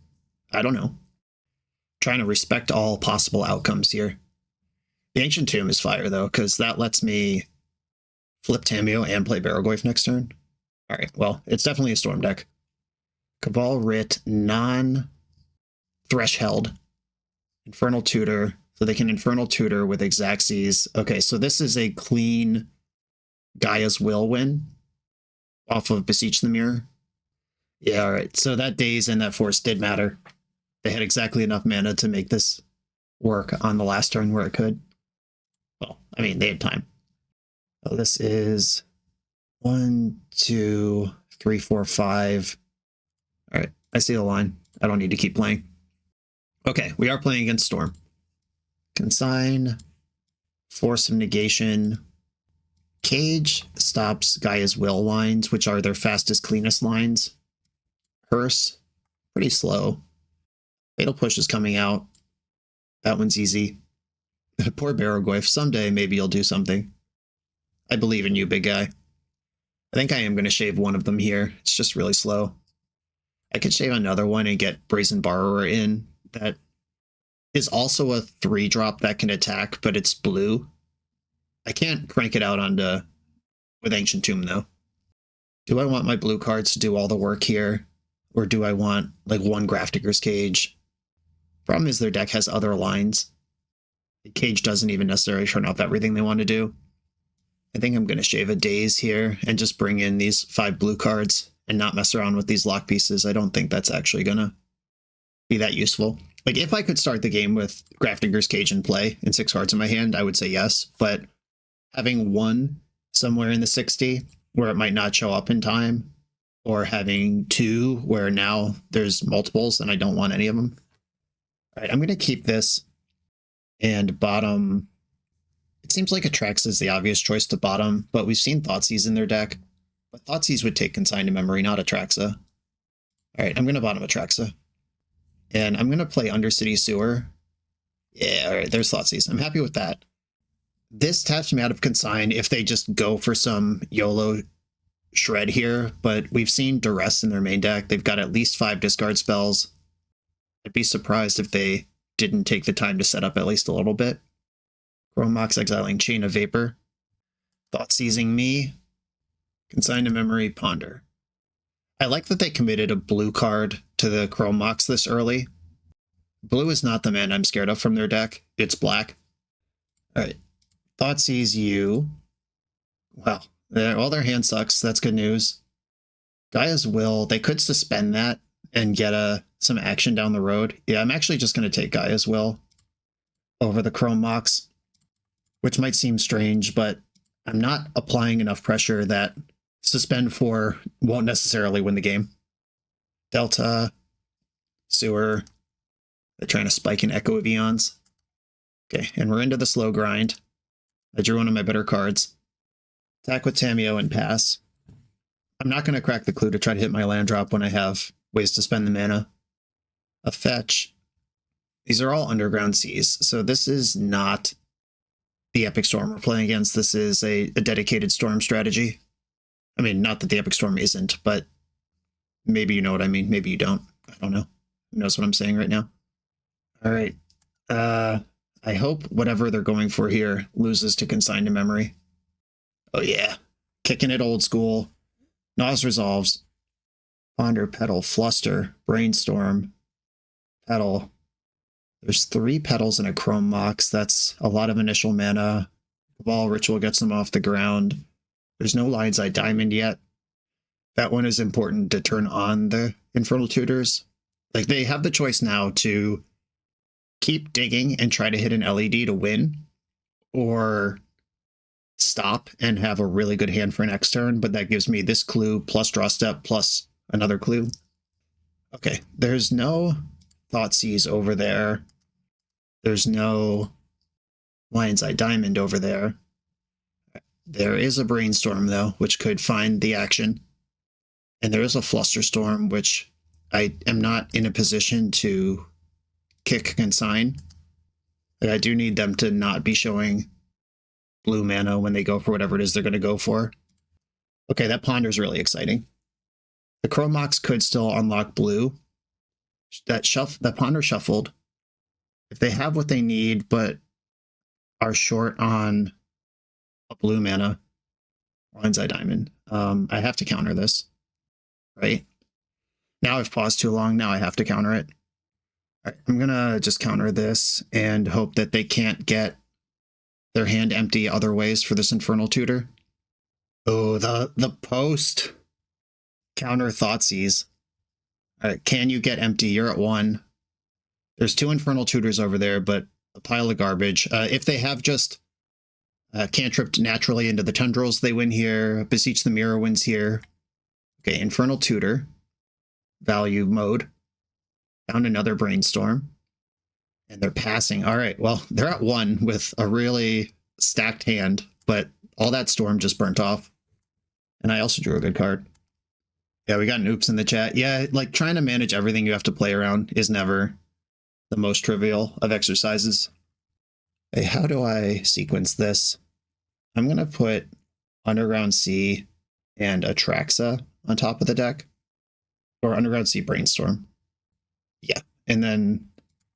I don't know. Trying to respect all possible outcomes here. The Ancient Tomb is fire, though, because that lets me flip Tamiyo and play Barrowgoyf next turn. All right, well, it's definitely a Storm deck. Cabal Writ, non-Threshold, Infernal Tutor, so they can Infernal Tutor with Xaxes. Okay, so this is a clean Gaia's Will win off of Beseech the Mirror. Yeah, all right, so that daze and that force did matter. They had exactly enough mana to make this work on the last turn where it could. Well, I mean, they had time. So this is 1, 2, 3, 4, 5. All right, I see the line. I don't need to keep playing. Okay, we are playing against Storm. Consign, Force of Negation. Cage stops Gaia's Will lines, which are their fastest, cleanest lines. Hearse, pretty slow. Fatal Push is coming out. That one's easy. Poor Barrowgoyf. Someday maybe you'll do something. I believe in you, big guy. I think I am going to shave one of them here. It's just really slow. I could shave another one and get Brazen Borrower in. That is also a 3-drop that can attack, but it's blue. I can't crank it out onto with Ancient Tomb, though. Do I want my blue cards to do all the work here? Or do I want, like, one Grafdigger's Cage? Problem is their deck has other lines. The Cage doesn't even necessarily turn off everything they want to do. I think I'm going to shave a Daze here and just bring in these 5 blue cards and not mess around with these lock pieces. I don't think that's actually going to be that useful. Like, if I could start the game with Grafdigger's Cage in play and 6 cards in my hand, I would say yes. But having one somewhere in the 60 where it might not show up in time, or having 2 where now there's multiples and I don't want any of them. All right, I'm going to keep this and bottom. It seems like Atraxa is the obvious choice to bottom, but we've seen Thoughtseize in their deck. But Thoughtseize would take Consign to Memory, not Atraxa. All right, I'm going to bottom Atraxa. And I'm going to play Undercity Sewer. Yeah, all right, there's Thoughtseize. I'm happy with that. This taps me out of Consign if they just go for some YOLO shred here, but we've seen Duress in their main deck. They've got at least 5 discard spells. I'd be surprised if they didn't take the time to set up at least a little bit. Chrome Mox exiling Chain of Vapor. Thoughtseizing me. Consign to Memory, Ponder. I like that they committed a blue card to the Chrome Mox this early. Blue is not the mana I'm scared of from their deck. It's black. Alright. Thoughtseize you. Wow. Well, their hand sucks. That's good news. Gaia's Will. They could suspend that and get some action down the road. Yeah, I'm actually just going to take Gaia's Will over the Chrome Mox, which might seem strange, but I'm not applying enough pressure that Suspend 4 won't necessarily win the game. Delta, Sewer. They're trying to spike an Echo of Eons. Okay, and we're into the slow grind. I drew one of my better cards. Attack with Tamiyo and pass. I'm not going to crack the clue to try to hit my land drop when I have ways to spend the mana. A fetch. These are all Underground Seas, so this is not the Epic Storm we're playing against. This is a dedicated Storm strategy. I mean, not that the Epic Storm isn't, but maybe you know what I mean. Maybe you don't. I don't know. Who knows what I'm saying right now? All right. I hope whatever they're going for here loses to Consign to Memory. Oh yeah. Kicking it old school. Nas resolves. Ponder, Petal, Fluster, Brainstorm, Petal. There's 3 petals in a Chrome Mox. That's a lot of initial mana. Cabal Ritual gets them off the ground. There's no Lion's Eye Diamond yet. That one is important to turn on the Infernal Tutors. Like, they have the choice now to keep digging and try to hit an LED to win, or stop and have a really good hand for next turn, but that gives me this clue plus draw step plus another clue. Okay, there's no Thoughtseize over there. There's no Lion's Eye Diamond over there. There is a Brainstorm, though, which could find the action. And there is a Flusterstorm, which I am not in a position to kick Consign. But I do need them to not be showing blue mana when they go for whatever it is they're going to go for. Okay, that Ponder's really exciting. The Chrome Mox could still unlock blue. That Ponder shuffled. If they have what they need, but are short on a blue mana, Lion's Eye Diamond, I have to counter this, right? Now I've paused too long. Now I have to counter it. All right, I'm going to just counter this and hope that they can't get their hand empty other ways for this Infernal Tutor. Oh, the post. Counter Thoughtseize. All right, can you get empty? You're at 1. There's 2 Infernal Tutors over there, but a pile of garbage. If they have just cantripped naturally into the Tendrils, they win here. Beseech the Mirror wins here. Okay, Infernal Tutor. Value mode. Found another Brainstorm. And they're passing. All right, well, they're at 1 with a really stacked hand, but all that Storm just burnt off. And I also drew a good card. Yeah, we got an oops in the chat. Yeah, like, trying to manage everything you have to play around is never the most trivial of exercises. Okay, how do I sequence this? I'm going to put Underground Sea and Atraxa on top of the deck. Or Underground Sea Brainstorm. Yeah. And then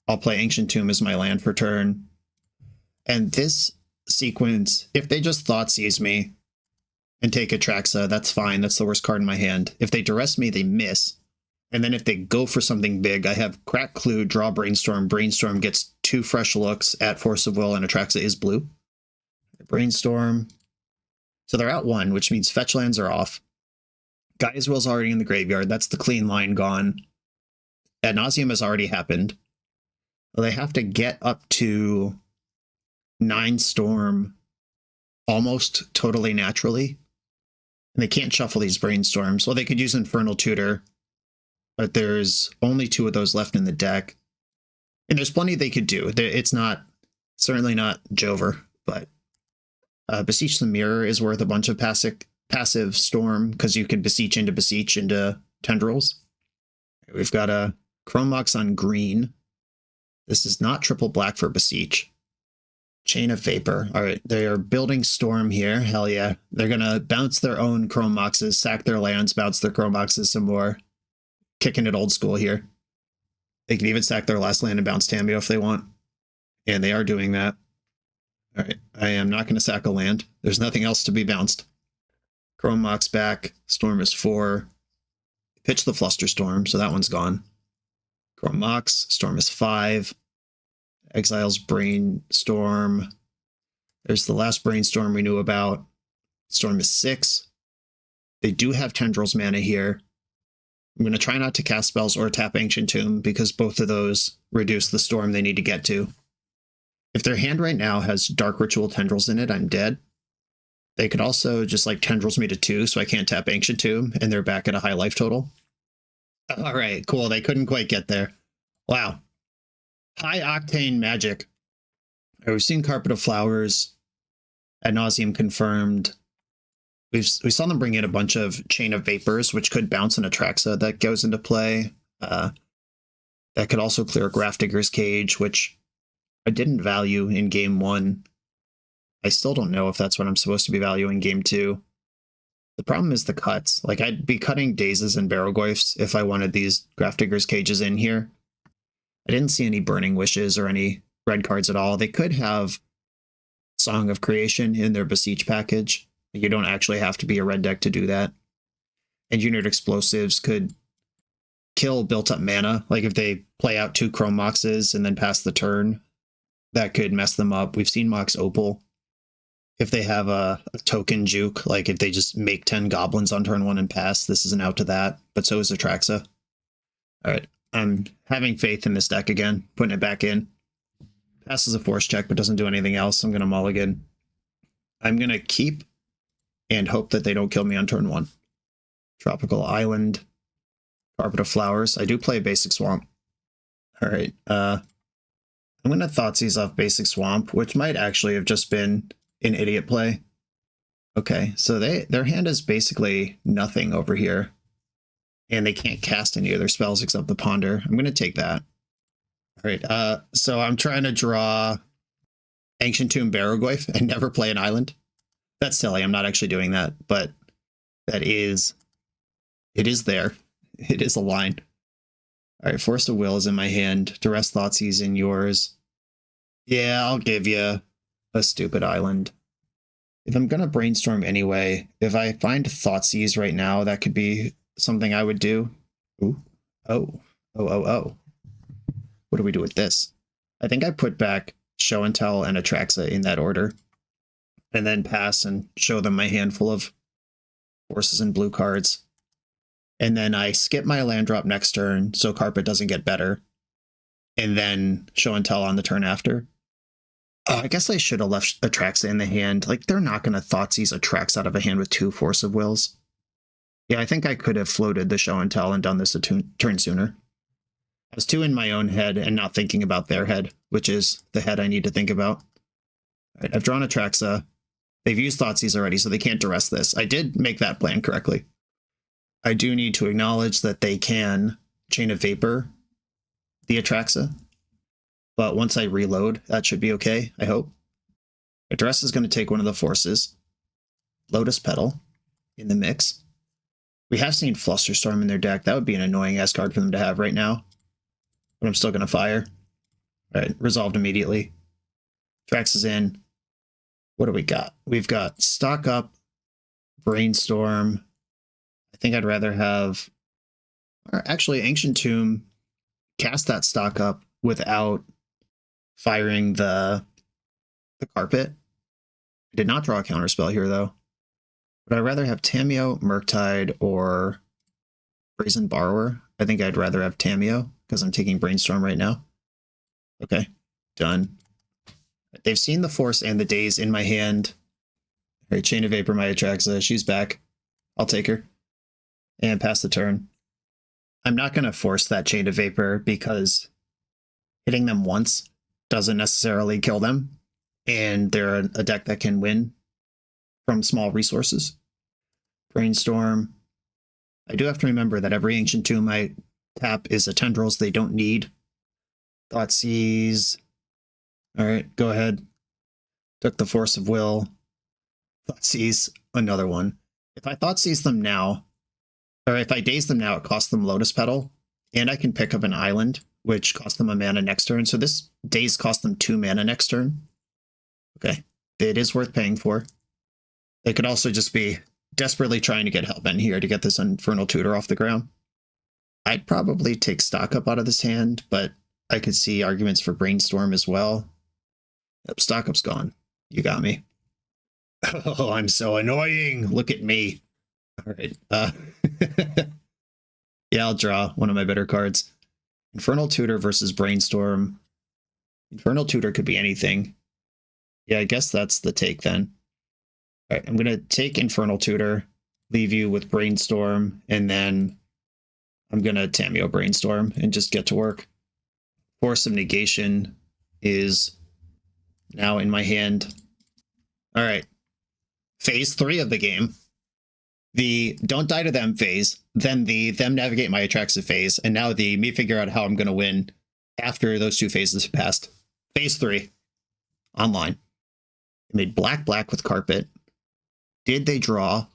I'll play Ancient Tomb as my land for turn. And this sequence, if they just Thoughtseize me and take Atraxa, that's fine. That's the worst card in my hand. If they duress me, they miss. And then if they go for something big, I have Crack Clue, draw Brainstorm. Brainstorm gets 2 fresh looks at Force of Will, and Atraxa is blue. Brainstorm. So they're out 1, which means fetch lands are off. Gaia's Will's already in the graveyard. That's the clean line gone. Ad Nauseam has already happened. Well, they have to get up to 9 Storm almost totally naturally. And they can't shuffle these Brainstorms. Well, they could use Infernal Tutor, but there's only 2 of those left in the deck. And there's plenty they could do. It's not, certainly not Jover, but Beseech the Mirror is worth a bunch of passive Storm, because you can Beseech into Tendrils. We've got a Chrome Mox on green. This is not triple black for Beseech. Chain of Vapor. All right, they are building Storm here. Hell yeah. They're going to bounce their own Chrome Moxes, sack their lands, bounce their Chrome Moxes some more. Kicking it old school here. They can even sack their last land and bounce Tamiyo if they want. And they are doing that. All right, I am not going to sack a land. There's nothing else to be bounced. Chrome Mox back. Storm is 4. Pitch the Flusterstorm, so that one's gone. Chrome Mox. Storm is 5. Exiles Brainstorm. There's the last Brainstorm we knew about. Storm is 6. They do have Tendrils mana here. I'm going to try not to cast spells or tap Ancient Tomb, because both of those reduce the Storm they need to get to. If their hand right now has Dark Ritual Tendrils in it, I'm dead. They could also just like Tendrils me to 2, so I can't tap Ancient Tomb, and they're back at a high life total. All right, cool. They couldn't quite get there. Wow. High octane magic. We've seen Carpet of Flowers. Ad Nauseam confirmed. We saw them bring in a bunch of Chain of Vapors, which could bounce an Atraxa that goes into play. That could also clear Grafdigger's Cage, which I didn't value in game 1. I still don't know if that's what I'm supposed to be valuing game 2. The problem is the cuts. Like, I'd be cutting Dazes and Barrowgoyfs if I wanted these Grafdigger's Cages in here. I didn't see any Burning Wishes or any red cards at all. They could have Song of Creation in their Beseech package. You don't actually have to be a red deck to do that. Engineered Explosives could kill built-up mana. Like, if they play out 2 Chrome Moxes and then pass the turn, that could mess them up. We've seen Mox Opal. If they have a token juke, like if they just make 10 goblins on turn 1 and pass, this is an out to that, but so is Atraxa. All right, I'm having faith in this deck again, putting it back in. Passes a force check, but doesn't do anything else. I'm going to mulligan. I'm going to keep and hope that they don't kill me on turn 1. Tropical Island, Carpet of Flowers. I do play Basic Swamp. All right, I'm going to Thoughtseize off Basic Swamp, which might actually have just been an idiot play. Okay, so their hand is basically nothing over here. And they can't cast any of their spells except the Ponder. I'm going to take that. All right, so I'm trying to draw Ancient Tomb Barrowgoyf and never play an island. That's silly, I'm not actually doing that, but it is there. It is a line. All right, Force of Will is in my hand. Duress Thoughtseize in yours. Yeah, I'll give you a stupid island. If I'm going to Brainstorm anyway, if I find Thoughtseize right now, that could be something I would do. Ooh. Oh. What do we do with this? I think I put back Show and Tell and Atraxa in that order, and then pass and show them my handful of forces and blue cards. And then I skip my land drop next turn so Carpet doesn't get better, and then Show and Tell on the turn after. I guess I should have left Atraxa in the hand. Like, they're not going to Thoughtseize Atraxa out of a hand with 2 Force of Wills. Yeah, I think I could have floated the Show and Tell and done this a turn sooner. I was too in my own head and not thinking about their head, which is the head I need to think about. All right, I've drawn Atraxa. They've used Thoughtseize already, so they can't duress this. I did make that plan correctly. I do need to acknowledge that they can Chain of Vapor the Atraxa. but once I reload, that should be okay, I hope. Address is going to take one of the forces. Lotus Petal in the mix. We have seen Flusterstorm in their deck. That would be an annoying ass card for them to have right now. But I'm still going to fire. All right, resolved immediately. Trax is in. What do we got? We've got Stock Up, Brainstorm. I think I'd rather have... Or actually, Ancient Tomb, cast that Stock Up without firing the carpet. I did not draw a counterspell here, though. Would I rather have Tamiyo, Murktide, or Brazen Borrower? I think I'd rather have Tamiyo, because I'm taking Brainstorm right now. Okay, done. They've seen the Force and the Daze in my hand. All right, Chain of Vapor, my Atraxa. She's back. I'll take her. And pass the turn. I'm not going to force that Chain of Vapor, because hitting them once doesn't necessarily kill them. And they're a deck that can win from small resources. Brainstorm. I do have to remember that every Ancient Tomb I tap is a Tendrils they don't need. Thoughtseize. Alright, go ahead. Took the Force of Will. Thoughtseize, another one. If I Thoughtseize them now, or if I Daze them now, it costs them Lotus Petal, and I can pick up an island, which costs them a mana next turn. So this Daze costs them 2 mana next turn. Okay, it is worth paying for. They could also just be desperately trying to get Hellbent here to get this Infernal Tutor off the ground. I'd probably take Stock Up out of this hand, but I could see arguments for Brainstorm as well. Yep, Stock Up's gone. You got me. Oh, I'm so annoying. Look at me. All right. Yeah, I'll draw one of my better cards. Infernal Tutor versus Brainstorm. Infernal Tutor could be anything. Yeah, I guess that's the take then. All right, I'm going to take Infernal Tutor, leave you with Brainstorm, and then I'm going to Tamiyo Brainstorm and just get to work. Force of Negation is now in my hand. All right. Phase 3 of the game. The don't die to them phase, then the them navigate my Atraxa phase, and now the me figure out how I'm going to win after those 2 phases have passed. Phase 3. Online. I made black with Carpet. Did they draw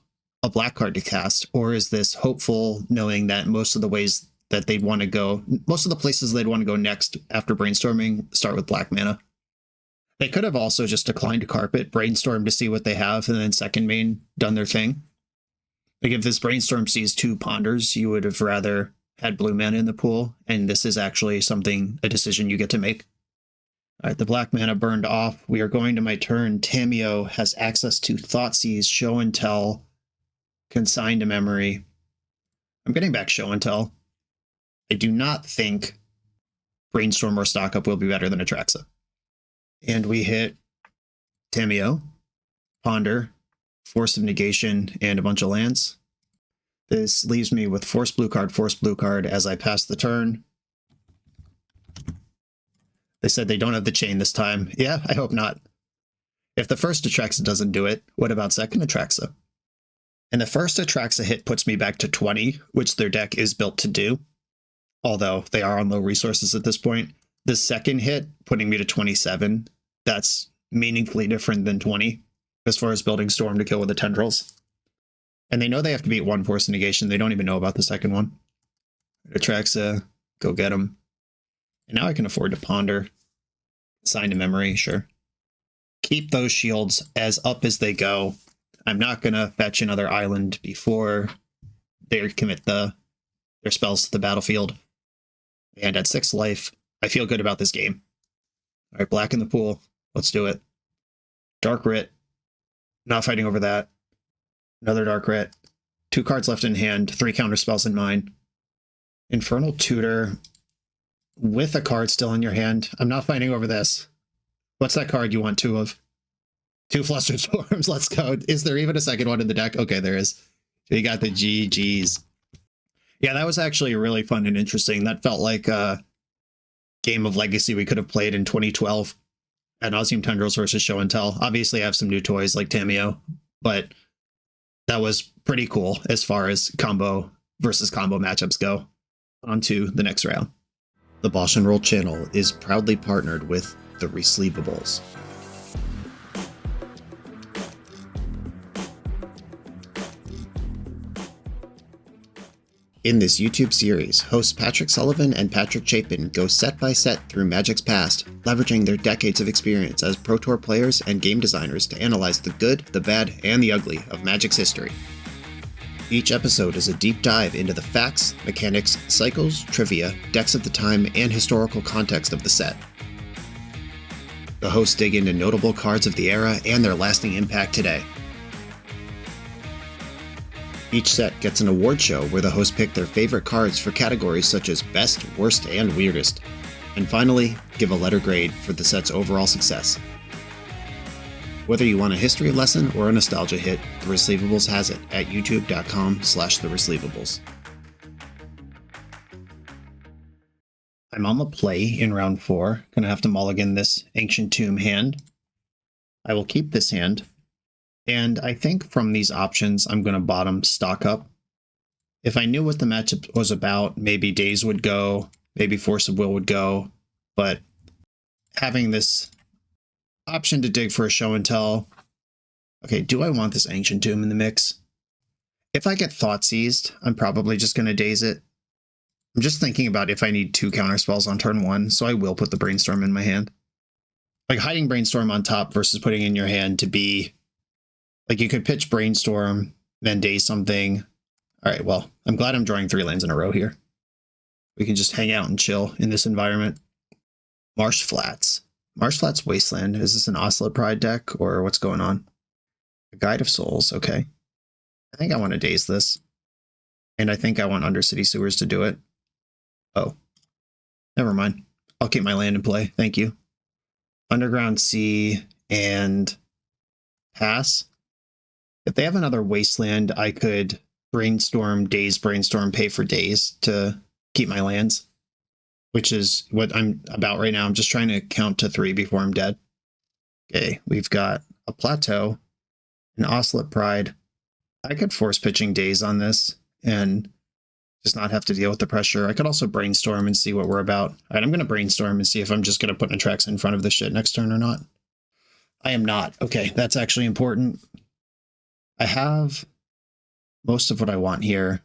a black card to cast, or is this hopeful knowing that most of the ways that they'd want to go, most of the places they'd want to go next after brainstorming start with black mana? They could have also just declined to Carpet, brainstorm to see what they have, and then second main done their thing. Like if this brainstorm sees 2 ponders, you would have rather had blue mana in the pool, and this is actually a decision you get to make. All right, the black mana burned off. We are going to my turn. Tamiyo has access to Thoughtseize, Show and Tell, Consign to Memory. I'm getting back Show and Tell. I do not think Brainstorm or Stock Up will be better than Atraxa. And we hit Tamiyo, Ponder, Force of Negation, and a bunch of lands. This leaves me with Force Blue card as I pass the turn. They said they don't have the chain this time. Yeah, I hope not. If the first Atraxa doesn't do it, what about second Atraxa? And the first Atraxa hit puts me back to 20, which their deck is built to do. Although they are on low resources at this point. The second hit, putting me to 27, that's meaningfully different than 20, as far as building Storm to kill with the Tendrils. And they know they have to beat 1 Force of Negation. They don't even know about the second one. Atraxa, go get them. And now I can afford to Ponder. Sign to Memory, sure. Keep those shields as up as they go. I'm not going to fetch another island before they commit their spells to the battlefield. And at 6 life, I feel good about this game. All right, black in the pool. Let's do it. Dark Writ. Not fighting over that. Another Dark Writ. 2 cards left in hand. 3 counter spells in mine. Infernal Tutor with a card still in your hand. I'm not fighting over this. What's that card you want 2 of? 2 Flusterstorms. Let's go. Is there even a second one in the deck? Okay, there is. You got the GGs. Yeah, that was actually really fun and interesting. That felt like a game of Legacy we could have played in 2012. Ad Nauseam Tendrils versus Show and Tell. Obviously, I have some new toys like Tamiyo, but that was pretty cool as far as combo versus combo matchups go. On to the next round. The BoshNRoll channel is proudly partnered with the Resleevables. In this YouTube series, hosts Patrick Sullivan and Patrick Chapin go set by set through Magic's past, leveraging their decades of experience as Pro Tour players and game designers to analyze the good, the bad, and the ugly of Magic's history. Each episode is a deep dive into the facts, mechanics, cycles, trivia, decks of the time, and historical context of the set. The hosts dig into notable cards of the era and their lasting impact today. Each set gets an award show where the hosts pick their favorite cards for categories such as Best, Worst, and Weirdest. And finally, give a letter grade for the set's overall success. Whether you want a history lesson or a nostalgia hit, The Resleevables has it at youtube.com/theresleevables. I'm on the play in round 4. Gonna have to mulligan this Ancient Tomb hand. I will keep this hand. And I think from these options, I'm going to bottom stock up. If I knew what the matchup was about, maybe Daze would go, maybe Force of Will would go. But having this option to dig for a show and tell. Okay, do I want this Ancient Tomb in the mix? If I get Thought Seized, I'm probably just going to Daze it. I'm just thinking about if I need 2 counterspells on turn 1, so I will put the Brainstorm in my hand. Like hiding Brainstorm on top versus putting in your hand to be... Like you could pitch Brainstorm, then Daze something. All right, well, I'm glad I'm drawing 3 lands in a row here. We can just hang out and chill in this environment. Marsh Flats. Marsh Flats Wasteland. Is this an Oscillate Pride deck or what's going on? A Guide of Souls, okay. I think I want to Daze this. And I think I want Undercity Sewers to do it. Oh, never mind. I'll keep my land in play. Thank you. Underground Sea and pass. If they have another Wasteland, I could Brainstorm, Daze, Brainstorm, pay for Daze to keep my lands, which is what I'm about right now. I'm just trying to count to 3 before I'm dead. Okay, we've got a Plateau, an Oscillate Pride. I could force pitching Daze on this and just not have to deal with the pressure. I could also Brainstorm and see what we're about. All right, I'm going to Brainstorm and see if I'm just going to put Natrax in front of this shit next turn or not. I am not. Okay, that's actually important. I have most of what I want here.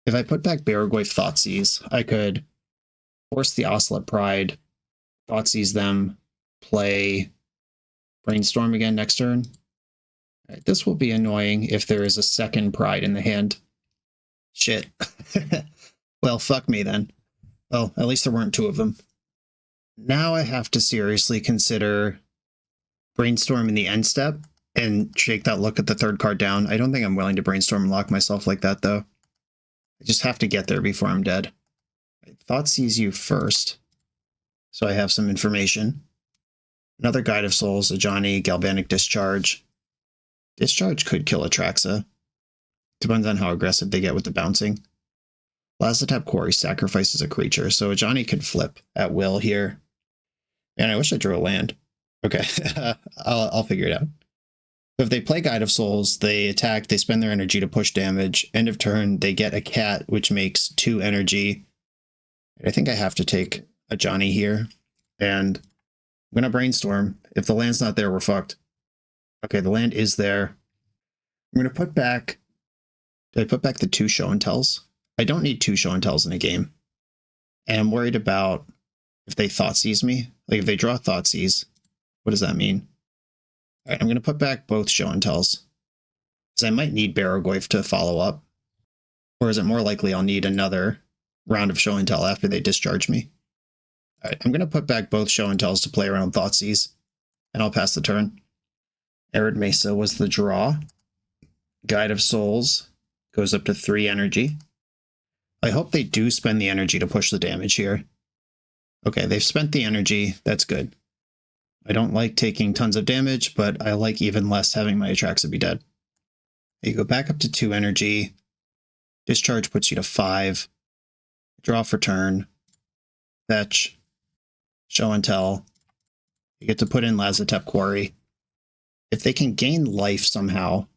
If I put back Barragoyf Thoughtseize, I could force the Oscillate Pride, Thoughtseize them, play Brainstorm again next turn. All right, this will be annoying if there is a second Pride in the hand. Shit. Well, fuck me then. Well, at least there weren't 2 of them. Now I have to seriously consider Brainstorm in the end step and take that look at the 3rd card down. I don't think I'm willing to Brainstorm and lock myself like that, though. I just have to get there before I'm dead. I Thoughtseize you first, so I have some information. Another Guide of Souls, a Johnny, Galvanic Discharge. Discharge could kill Atraxa. Depends on how aggressive they get with the bouncing. Lazatep Quarry sacrifices a creature, so a Johnny could flip at will here. Man, I wish I drew a land. Okay, I'll figure it out. If they play Guide of Souls, they attack, they spend their energy to push damage. End of turn, they get a cat, which makes 2 energy. I think I have to take a Johnny here. And I'm going to Brainstorm. If the land's not there, we're fucked. Okay, the land is there. I'm going to put back... Did I put back the 2 show and tells? I don't need 2 show and tells in a game. And I'm worried about if they Thoughtseize me. Like if they draw Thoughtseize, what does that mean? All right, I'm going to put back both show and tells, because I might need Barragoyf to follow up. Or is it more likely I'll need another round of show and tell after they discharge me? All right, I'm going to put back both show and tells to play around Thoughtseize, and I'll pass the turn. Arid Mesa was the draw. Guide of Souls goes up to 3 energy. I hope they do spend the energy to push the damage here. Okay, they've spent the energy. That's good. I don't like taking tons of damage, but I like even less having my Atraxa be dead. You go back up to 2 energy. Discharge puts you to 5. Draw for turn. Fetch. Show and tell. You get to put in Lazatep Quarry. If they can gain life somehow,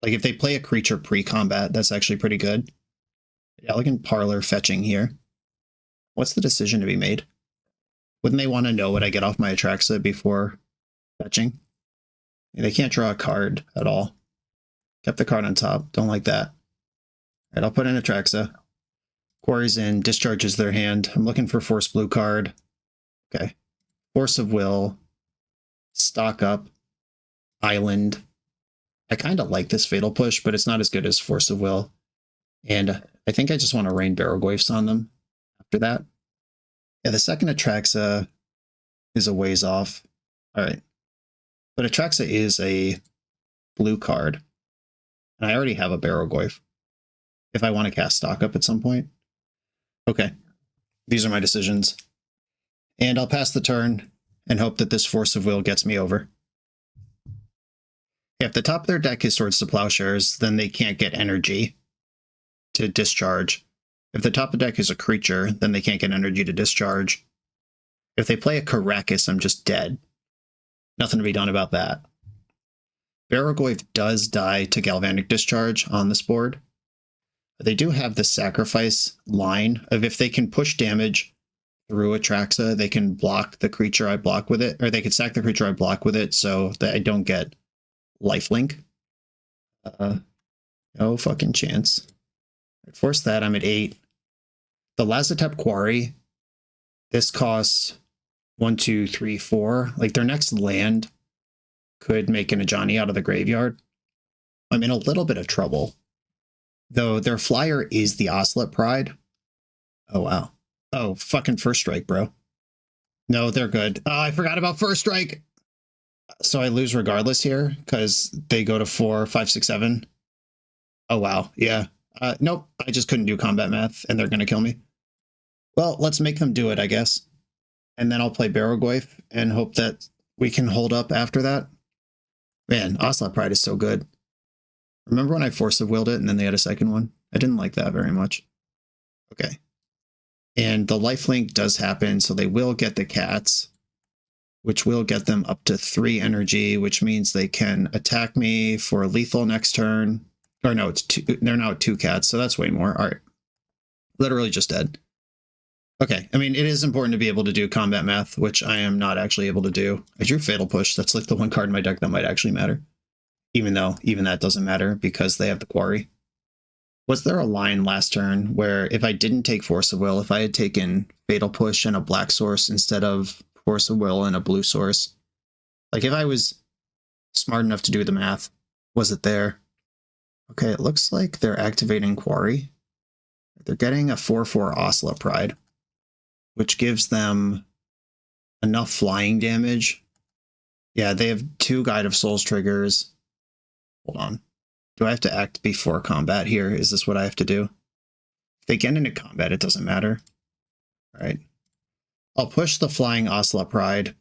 like if they play a creature pre-combat, that's actually pretty good. Elegant Parlor fetching here. What's the decision to be made? Wouldn't they want to know what I get off my Atraxa before fetching? They can't draw a card at all. Kept the card on top. Don't like that. All right, I'll put in Atraxa. Quarries in, discharges their hand. I'm looking for Force Blue card. Okay. Force of Will. Stock up. Island. I kind of like this Fatal Push, but it's not as good as Force of Will. And I think I just want to rain Barrelgoyfs on them after that. Yeah, the second Atraxa is a ways off. All right. But Atraxa is a blue card. And I already have a Barrelgoyf if I want to cast Stock Up at some point. Okay. These are my decisions. And I'll pass the turn and hope that this Force of Will gets me over. If the top of their deck is Swords to Plowshares, then they can't get energy to discharge. If the top of the deck is a creature, then they can't get energy to discharge. If they play a Karakas, I'm just dead. Nothing to be done about that. Barrelgoyf does die to Galvanic Discharge on this board. They do have the sacrifice line of if they can push damage through Atraxa, they can block the creature I block with it, or they can sack the creature I block with it so that I don't get lifelink. No fucking chance. Force that, I'm at 8. The Lazotep Quarry, this costs 1, 2, 3, 4. Like their next land could make an Ajani out of the graveyard. I'm in a little bit of trouble. Though their flyer is the Oslet Pride. Oh, wow. Oh, fucking First Strike, bro. No, they're good. Oh, I forgot about First Strike. So I lose regardless here because they go to 4, 5, 6, 7. Oh, wow. Yeah. Nope. I just couldn't do combat math and they're going to kill me. Well, let's make them do it, I guess. And then I'll play Barrelgoyf and hope that we can hold up after that. Man, Oslet Pride is so good. Remember when I Force of Willed it and then they had a second one? I didn't like that very much. Okay. And the lifelink does happen, so they will get the cats, which will get them up to 3 energy, which means they can attack me for lethal next turn. Or no, it's 2. They're now at 2 cats, so that's way more. All right. Literally just dead. Okay. I mean, it is important to be able to do combat math, which I am not actually able to do. I drew Fatal Push. That's like the one card in my deck that might actually matter. Even though even that doesn't matter because they have the Quarry. Was there a line last turn where if I didn't take Force of Will, if I had taken Fatal Push and a black source instead of Force of Will and a blue source, like if I was smart enough to do the math, was it there? Okay, it looks like they're activating Quarry. They're getting a 4/4 Oslet Pride, which gives them enough flying damage. Yeah, they have 2 Guide of Souls triggers. Hold on. Do I have to act before combat here? Is this what I have to do? If they get into combat, it doesn't matter. All right. I'll push the Flying Oslet Pride,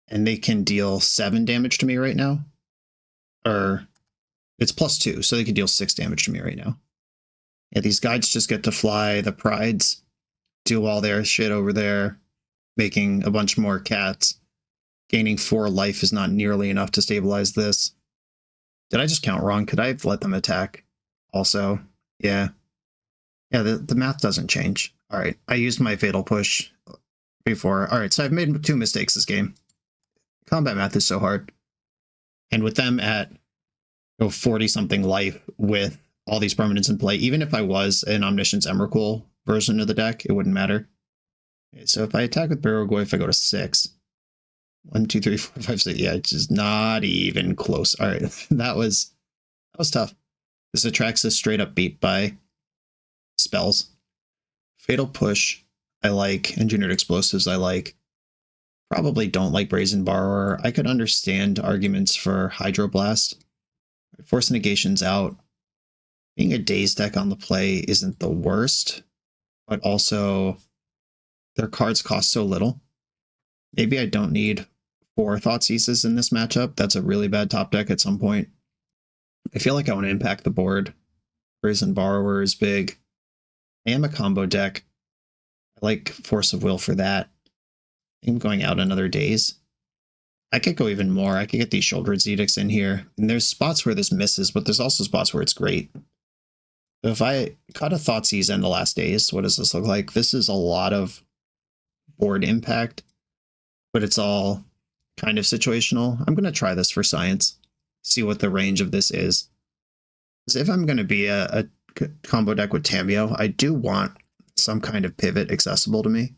and they can deal 7 damage to me right now. Or it's +2, so they can deal 6 damage to me right now. Yeah, these guides just get to fly. The Prides do all their shit over there, making a bunch more cats. Gaining 4 life is not nearly enough to stabilize this. Did I just count wrong? Could I have let them attack? Also, yeah. Yeah, the math doesn't change. All right, I used my Fatal Push before. All right, so I've made 2 mistakes this game. Combat math is so hard. And with them at 40-something life with all these permanents in play, even if I was an Omniscience Emrakul version of the deck, it wouldn't matter. Okay, so if I attack with Barrelgoyf, I go to 6. 1, 2, 3, 4, 5, 6. Yeah, it's just not even close. All right, that was tough. This Atraxa straight up beat by spells. Fatal Push, I like. Engineered Explosives, I like. Probably don't like Brazen Borrower. I could understand arguments for Hydroblast. Force Negation's out. Being a Dazed deck on the play isn't the worst, but also their cards cost so little. Maybe I don't need 4 Thoughtseizes in this matchup. That's a really bad top deck at some point. I feel like I want to impact the board. Brazen Borrower is big. I am a combo deck. I like Force of Will for that. I'm going out another Daze. I could go even more. I could get these Shouldered Edicts in here. And there's spots where this misses, but there's also spots where it's great. If I caught a Thoughtseize in the last days, what does this look like? This is a lot of board impact, but it's all kind of situational. I'm going to try this for science, see what the range of this is. Because if I'm going to be a combo deck with Tamiyo, I do want some kind of pivot accessible to me.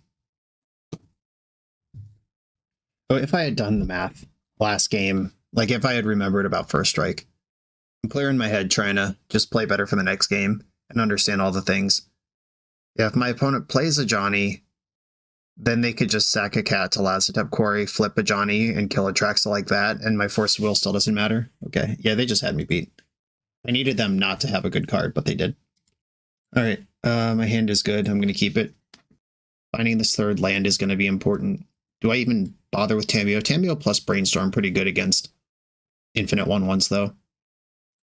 So if I had done the math last game, like if I had remembered about First Strike, I'm clear in my head trying to just play better for the next game and understand all the things. Yeah, if my opponent plays a Johnny, then they could just sack a cat to Lazatep Quarry, flip a Johnny, and kill a Traxa like that, and my Force of Will still doesn't matter. Okay, yeah, they just had me beat. I needed them not to have a good card, but they did. All right, my hand is good. I'm going to keep it. Finding this third land is going to be important. Do I even bother with Tamiyo? Tamiyo plus Brainstorm pretty good against infinite 1/1s, though.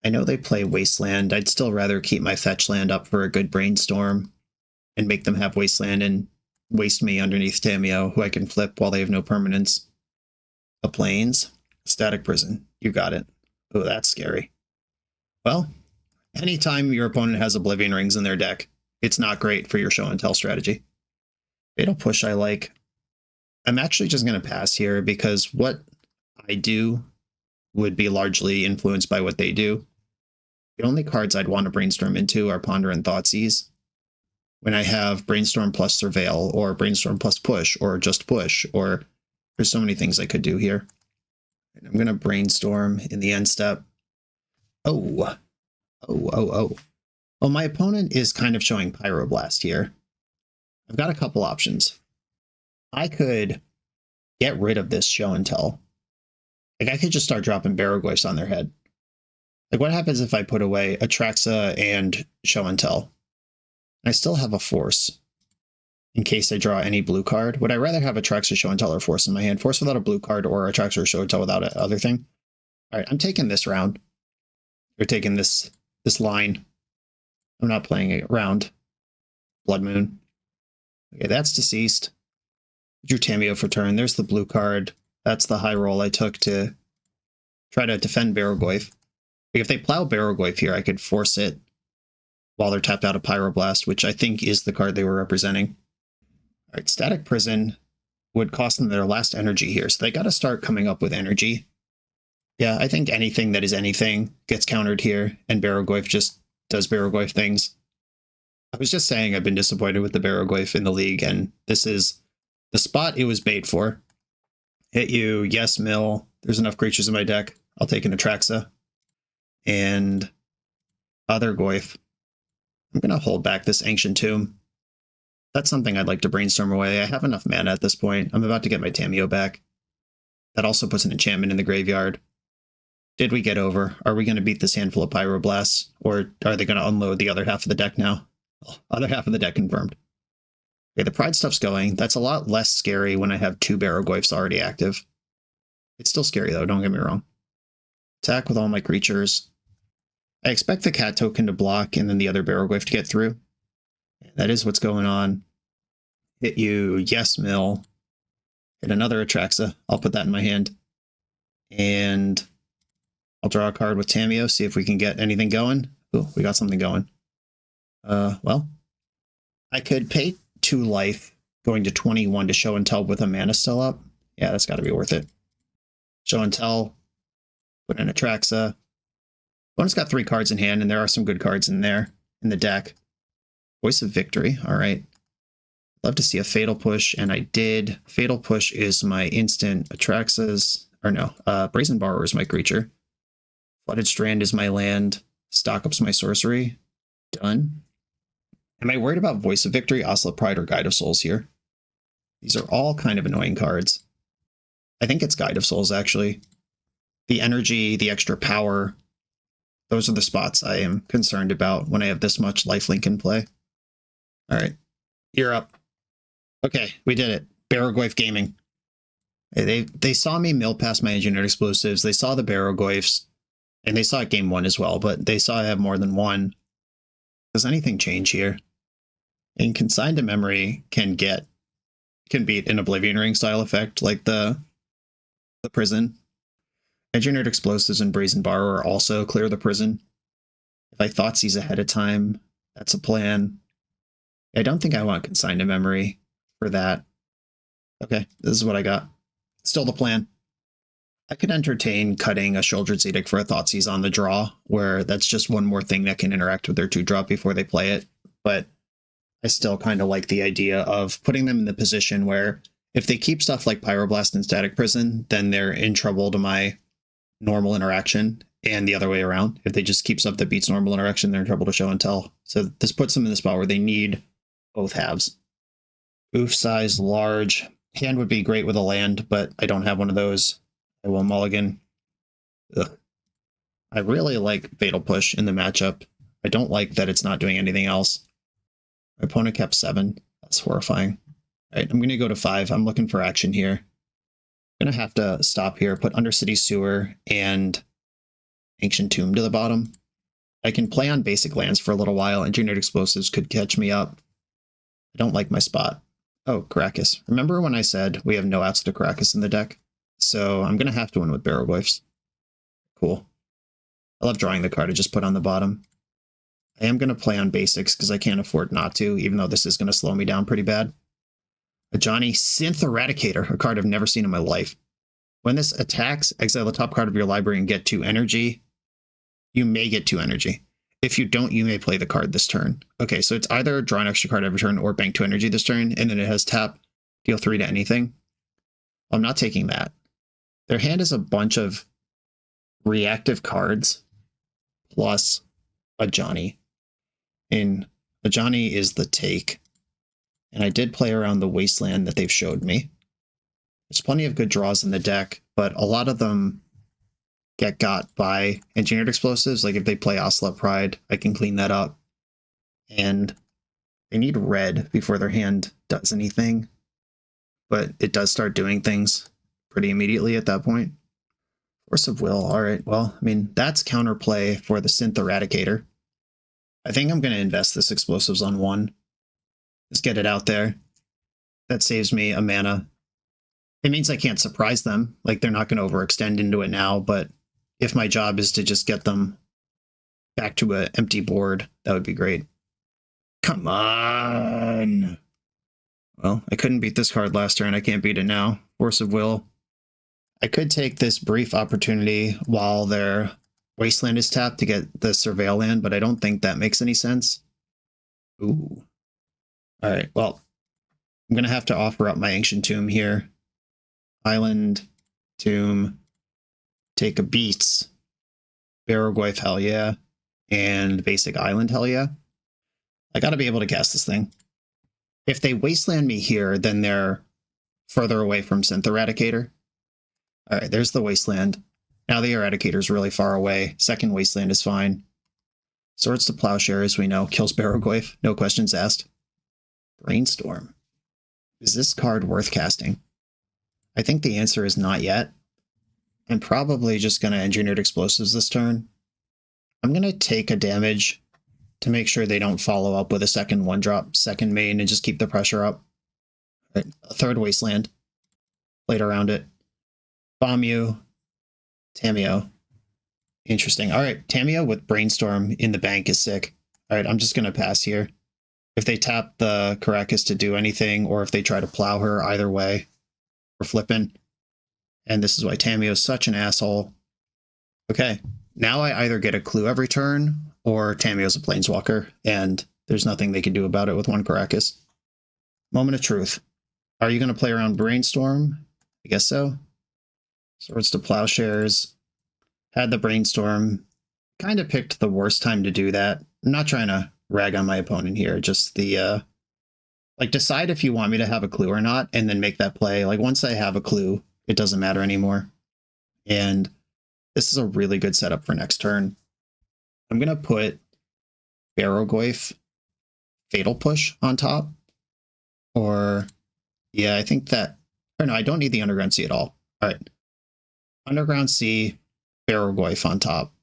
I know they play Wasteland. I'd still rather keep my fetch land up for a good Brainstorm and make them have Wasteland and waste me underneath Tamiyo, who I can flip while they have no permanence. The Plains, Static Prison. You got it. Oh, that's scary. Well, anytime your opponent has Oblivion Rings in their deck, it's not great for your show and tell strategy. Fatal Push I like. I'm actually just going to pass here because what I do would be largely influenced by what they do. The only cards I'd want to Brainstorm into are Ponder and Thoughtseize. When I have Brainstorm plus Surveil, or Brainstorm plus Push, or just Push, or there's so many things I could do here. And I'm going to Brainstorm in the end step. Oh. Well, my opponent is kind of showing Pyroblast here. I've got a couple options. I could get rid of this show and tell. Like, I could just start dropping Barrowglyphs on their head. Like, what happens if I put away Atraxa and show and tell? I still have a Force in case I draw any blue card. Would I rather have Atraxa, show and tell, or Force in my hand? Force without a blue card, or Atraxa or show and tell without a other thing? All right, I'm taking this round. You're taking this line. I'm not playing it round. Blood Moon. Okay, that's deceased. Drew Tamiyo for turn. There's the blue card. That's the high roll I took to try to defend Barrowglyph. If they plow Barrowglyph here, I could force it while they're tapped out of Pyroblast, which I think is the card they were representing. All right, Static Prison would cost them their last energy here, so they got to start coming up with energy. Yeah, I think anything that is anything gets countered here, and Barrowglyph just does Barrowglyph things. I was just saying I've been disappointed with the Barrowglyph in the league, and this is the spot it was made for. Hit you, yes, mill. There's enough creatures in my deck. I'll take an Atraxa. And other Goyf. I'm going to hold back this Ancient Tomb. That's something I'd like to Brainstorm away. I have enough mana at this point. I'm about to get my Tamiyo back. That also puts an enchantment in the graveyard. Did we get over? Are we going to beat this handful of Pyroblasts? Or are they going to unload the other half of the deck now? Other half of the deck confirmed. Okay, the Pride stuff's going. That's a lot less scary when I have two Barrowglyphs already active. It's still scary though, don't get me wrong. Attack with all my creatures. I expect the cat token to block and then the other Barrowglyph to get through. That is what's going on. Hit you, yes, mill. Hit another Atraxa. I'll put that in my hand. And I'll draw a card with Tamiyo, see if we can get anything going. Ooh, we got something going. Well, I could pay 2 life, going to 21 to show and tell with a mana still up. Yeah, that's got to be worth it. Show and tell. Put in Atraxa. Opponent's got 3 cards in hand, and there are some good cards in there in the deck. Voice of Victory. All right. Love to see a Fatal Push, and I did. Fatal Push is my instant. Atraxas, or no, Brazen Borrower is my creature. Flooded Strand is my land. Stock Up's my sorcery. Done. Am I worried about Voice of Victory, Oslo Pride, or Guide of Souls here? These are all kind of annoying cards. I think it's Guide of Souls, actually. The energy, the extra power, those are the spots I am concerned about when I have this much lifelink in play. All right, you're up. Okay, we did it. Barrowglyph Gaming. They saw me mill past my engineered explosives. They saw the Barrowglyphs, and they saw it game 1 as well, but they saw I have more than one. Does anything change here? And Consigned to Memory can beat an Oblivion Ring style effect like the prison. Engineered Explosives and Brazen Borrower also clear the prison. If I Thoughtseize ahead of time, that's a plan. I don't think I want Consign to Memory for that. Okay, this is what I got. Still the plan. I could entertain cutting a Sheoldred's Edict for a Thoughtseize on the draw, where that's just one more thing that can interact with their 2-drop before they play it. But I still kind of like the idea of putting them in the position where if they keep stuff like Pyroblast and Static Prison, then they're in trouble to my normal interaction, and the other way around. If they just keep stuff that beats normal interaction, they're in trouble to Show and Tell. So this puts them in the spot where they need both halves. Oof size, large. Hand would be great with a land, but I don't have one of those. I will mulligan. Ugh. I really like Fatal Push in the matchup. I don't like that it's not doing anything else. My opponent kept 7. That's horrifying. All right, I'm going to go to 5. I'm looking for action here. I'm going to have to stop here, put Undercity Sewer and Ancient Tomb to the bottom. I can play on basic lands for a little while. Engineered Explosives could catch me up. I don't like my spot. Oh, Karakas. Remember when I said we have no outs to Karakas in the deck? So I'm going to have to win with Barrowglyphs. Cool. I love drawing the card I just put on the bottom. I am going to play on basics because I can't afford not to, even though this is going to slow me down pretty bad. A Johnny Synth Eradicator, a card I've never seen in my life. When this attacks, exile the top card of your library and get 2 energy. You may get 2 energy. If you don't, you may play the card this turn. Okay, so it's either draw an extra card every turn or bank 2 energy this turn, and then it has tap, deal 3 to anything. I'm not taking that. Their hand is a bunch of reactive cards plus a Johnny. And a Johnny is the take. And I did play around the Wasteland that they've showed me. There's plenty of good draws in the deck, but a lot of them get got by Engineered Explosives. Like if they play Ocelot Pride, I can clean that up. And they need red before their hand does anything. But it does start doing things pretty immediately at that point. Force of Will. All right, well, I mean, that's counterplay for the Synth Eradicator. I think I'm going to invest this Explosives on 1. Just get it out there. That saves me a mana. It means I can't surprise them. Like, they're not going to overextend into it now, but if my job is to just get them back to an empty board, that would be great. Come on! Well, I couldn't beat this card last turn. I can't beat it now. Force of Will. I could take this brief opportunity while their Wasteland is tapped to get the Surveil land, but I don't think that makes any sense. Ooh. Alright, well, I'm going to have to offer up my Ancient Tomb here. Island, Tomb, take a Beats, Barrowglyph, hell yeah, and Basic Island, hell yeah. I got to be able to cast this thing. If they Wasteland me here, then they're further away from Synth Eradicator. Alright, there's the Wasteland. Now the Eradicator's really far away. Second Wasteland is fine. Swords to Plowshare, as we know, kills Barrowglyph. No questions asked. Brainstorm. Is this card worth casting? I think the answer is not yet. I'm probably just going to Engineered Explosives this turn. I'm going to take a damage to make sure they don't follow up with a second 1-drop, second main, and just keep the pressure up. Right, a third Wasteland. Played around it. Bomb you. Tamiyo. Interesting. All right, Tamiyo with Brainstorm in the bank is sick. All right, I'm just going to pass here. If they tap the Karakas to do anything, or if they try to plow her, either way, we're flipping. And this is why Tamiyo is such an asshole. Okay, now I either get a clue every turn, or Tamiyo's a Planeswalker, and there's nothing they can do about it with 1 Karakas. Moment of truth. Are you going to play around Brainstorm? I guess so. Swords to Plowshares. Had the Brainstorm. Kind of picked the worst time to do that. I'm not trying to rag on my opponent here. Just the, like, decide if you want me to have a clue or not, and then make that play. Like, once I have a clue, it doesn't matter anymore. And this is a really good setup for next turn. I'm going to put Barrowglyph Fatal Push on top. Or, yeah, I think that... Or no, I don't need the Underground Sea at all. All right. Underground Sea, Barrowglyph on top.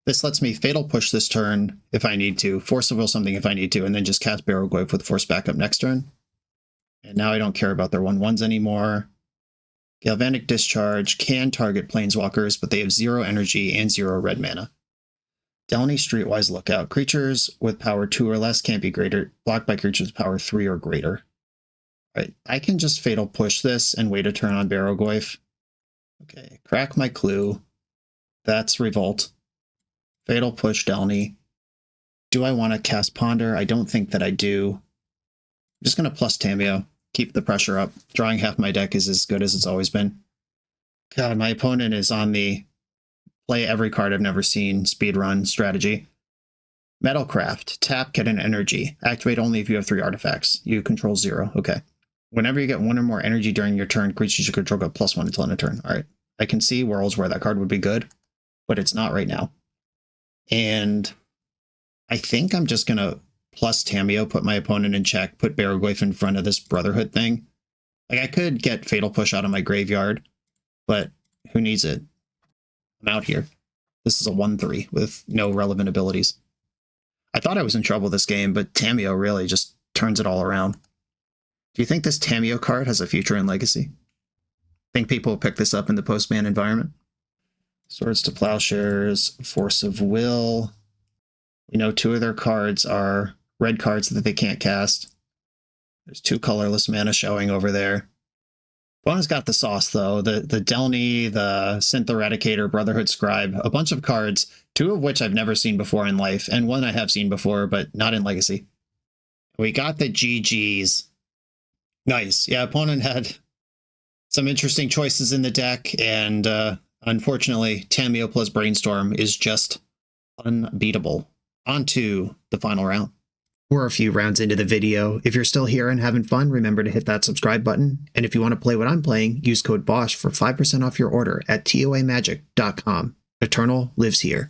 This lets me Fatal Push this turn if I need to, Force of Will something if I need to, and then just cast Barrowglyph with Force Backup next turn. And now I don't care about their 1/1s anymore. Galvanic Discharge can target Planeswalkers, but they have 0 energy and 0 red mana. Delny Streetwise Lookout. Creatures with power 2 or less can't be blocked by creatures with power 3 or greater. Right, I can just Fatal Push this and wait a turn on Barrowgoyf. Okay, crack my clue. That's Revolt. Fatal Push Delny. Do I want to cast Ponder? I don't think that I do. I'm just going to plus Tamiyo. Keep the pressure up. Drawing half my deck is as good as it's always been. God, my opponent is on the play every card I've never seen speedrun strategy. Metalcraft. Tap, get an energy. Activate only if you have 3 artifacts. You control 0. Okay. Whenever you get 1 or more energy during your turn, creatures you control get +1 until end of turn. All right. I can see worlds where that card would be good, but it's not right now. And I think I'm just going to plus Tamiyo, put my opponent in check, put Barrowgoyf in front of this Brotherhood thing. Like, I could get Fatal Push out of my graveyard, but who needs it? I'm out here. This is a 1/3 with no relevant abilities. I thought I was in trouble this game, but Tamiyo really just turns it all around. Do you think this Tamiyo card has a future in Legacy? Think people will pick this up in the post-ban environment? Swords to Plowshares, Force of Will. We know 2 of their cards are red cards that they can't cast. There's 2 colorless mana showing over there. Opponent's got the sauce, though. The Delny, the Synth Eradicator, Brotherhood Scribe, a bunch of cards, 2 of which I've never seen before in life, and 1 I have seen before, but not in Legacy. We got the GGs. Nice. Yeah, opponent had some interesting choices in the deck, and unfortunately, Tamiyo plus Brainstorm is just unbeatable. On to the final round. We're a few rounds into the video. If you're still here and having fun, remember to hit that subscribe button. And if you want to play what I'm playing, use code BOSH for 5% off your order at toamagic.com. Eternal lives here.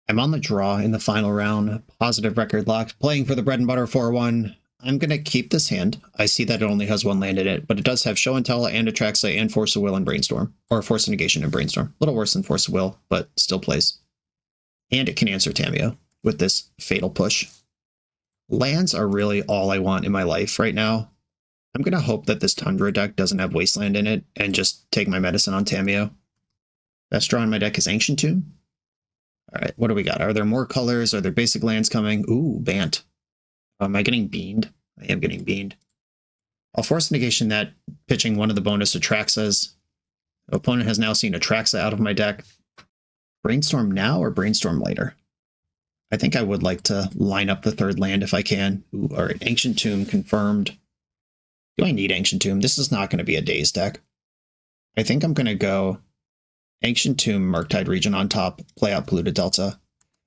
I'm on the draw in the final round. Positive record locked. Playing for the bread and butter 4-1. I'm going to keep this hand. I see that it only has 1 land in it, but it does have Show and Tell and Atraxa and Force of Will and Brainstorm. Or Force of Negation and Brainstorm. A little worse than Force of Will, but still plays. And it can answer Tamiyo with this Fatal Push. Lands are really all I want in my life right now. I'm going to hope that this Tundra deck doesn't have Wasteland in it and just take my medicine on Tamiyo. Best draw in my deck is Ancient Tomb. All right, what do we got? Are there more colors? Are there basic lands coming? Ooh, Bant. Am I getting beamed? I am getting beamed. I'll Force Negation that, pitching 1 of the bonus Atraxas. The opponent has now seen Atraxa out of my deck. Brainstorm now or Brainstorm later? I think I would like to line up the 3rd land if I can. Ooh, all right, Ancient Tomb confirmed. Do I need Ancient Tomb? This is not going to be a Daze deck. I think I'm going to go Ancient Tomb, Murktide Region on top, play out Polluted Delta.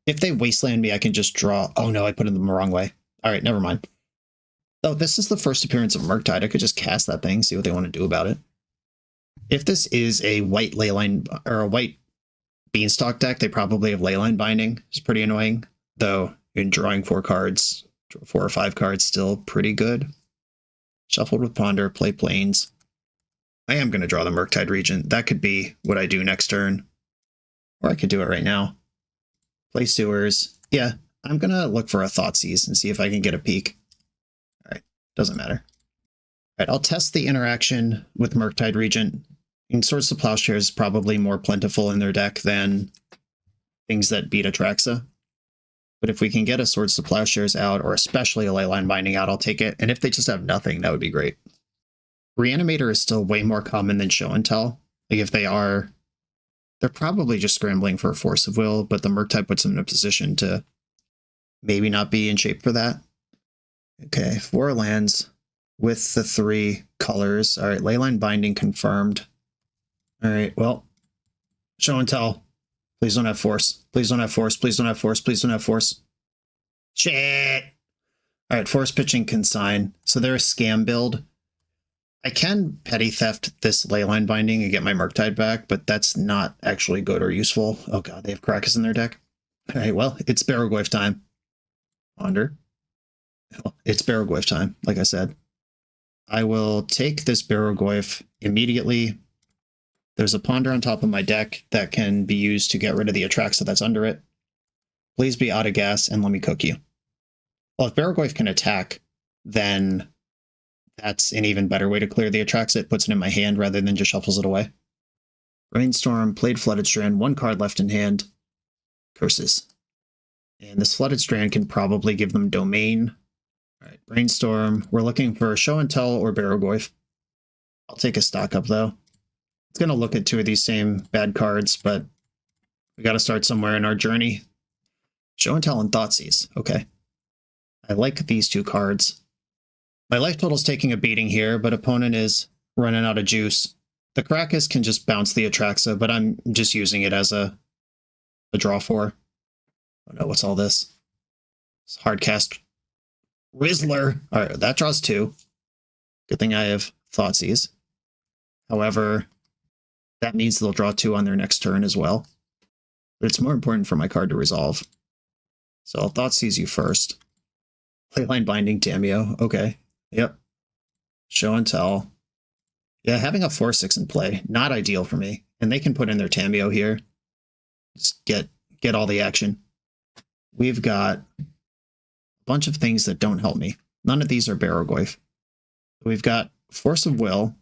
If they Wasteland me, I can just draw. Oh no, I put them the wrong way. All right, never mind. Oh, this is the first appearance of Murktide. I could just cast that thing, see what they want to do about it. If this is a white Leyline or a white Beanstalk deck, they probably have Leyline Binding. It's pretty annoying, though. In drawing 4 cards, 4 or 5 cards, still pretty good. Shuffled with Ponder, play Plains. I am going to draw the Murktide Regent. That could be what I do next turn, or I could do it right now. Play Sewers. Yeah, I'm going to look for a Thoughtseize and see if I can get a peek. All right, doesn't matter. All right, I'll test the interaction with Murktide Regent. And Swords to Plowshares is probably more plentiful in their deck than things that beat Atraxa. But if we can get a Swords to Plowshares out, or especially a Leyline Binding out, I'll take it. And if they just have nothing, that would be great. Reanimator is still way more common than Show and Tell. Like, if they are, they're probably just scrambling for a Force of Will, but the Murktide puts them in a position to maybe not be in shape for that. Okay, 4 lands with the 3 colors. All right, Leyline Binding confirmed. All right, well, Show and Tell. Please don't have Force. Please don't have Force. Please don't have Force. Please don't have Force. Shit! All right, Force pitching Consign. So they're a scam build. I can Petty Theft this Leyline Binding and get my Murktide back, but that's not actually good or useful. Oh god, they have Krakus in their deck. All right, well, it's Barrowgoyf time. Ponder. Well, it's Barrowgoyf time, like I said. I will take this Barrowgoyf immediately. There's a Ponder on top of my deck that can be used to get rid of the Atraxa that's under it. Please be out of gas and let me cook you. Well, if Barrowgoyf can attack, then that's an even better way to clear the Atraxa. It puts it in my hand rather than just shuffles it away. Brainstorm, played Flooded Strand, 1 card left in hand. Curses. And this Flooded Strand can probably give them Domain. All right, Brainstorm. We're looking for Show and Tell or Barrogoyf. I'll take a stock up, though. It's going to look at two of these same bad cards, but we got to start somewhere in our journey. Show and Tell and Thoughtseize. Okay. I like these two cards. My life total's taking a beating here, but opponent is running out of juice. The Caracas can just bounce the Atraxa, but I'm just using it as a draw for. Oh no, what's all this? It's Hardcast Rizzler. All right, that draws two. Good thing I have Thoughtseize. However, that means they'll draw two on their next turn as well. But it's more important for my card to resolve. So I'll Thoughtseize you first. Playline Binding, Tamiyo. Okay. Yep. Show and Tell. Yeah, having a 4/6 in play, not ideal for me. And they can put in their Tamiyo here. Just get all the action. We've got a bunch of things that don't help me. None of these are Barrogoyf. We've got Force of Will,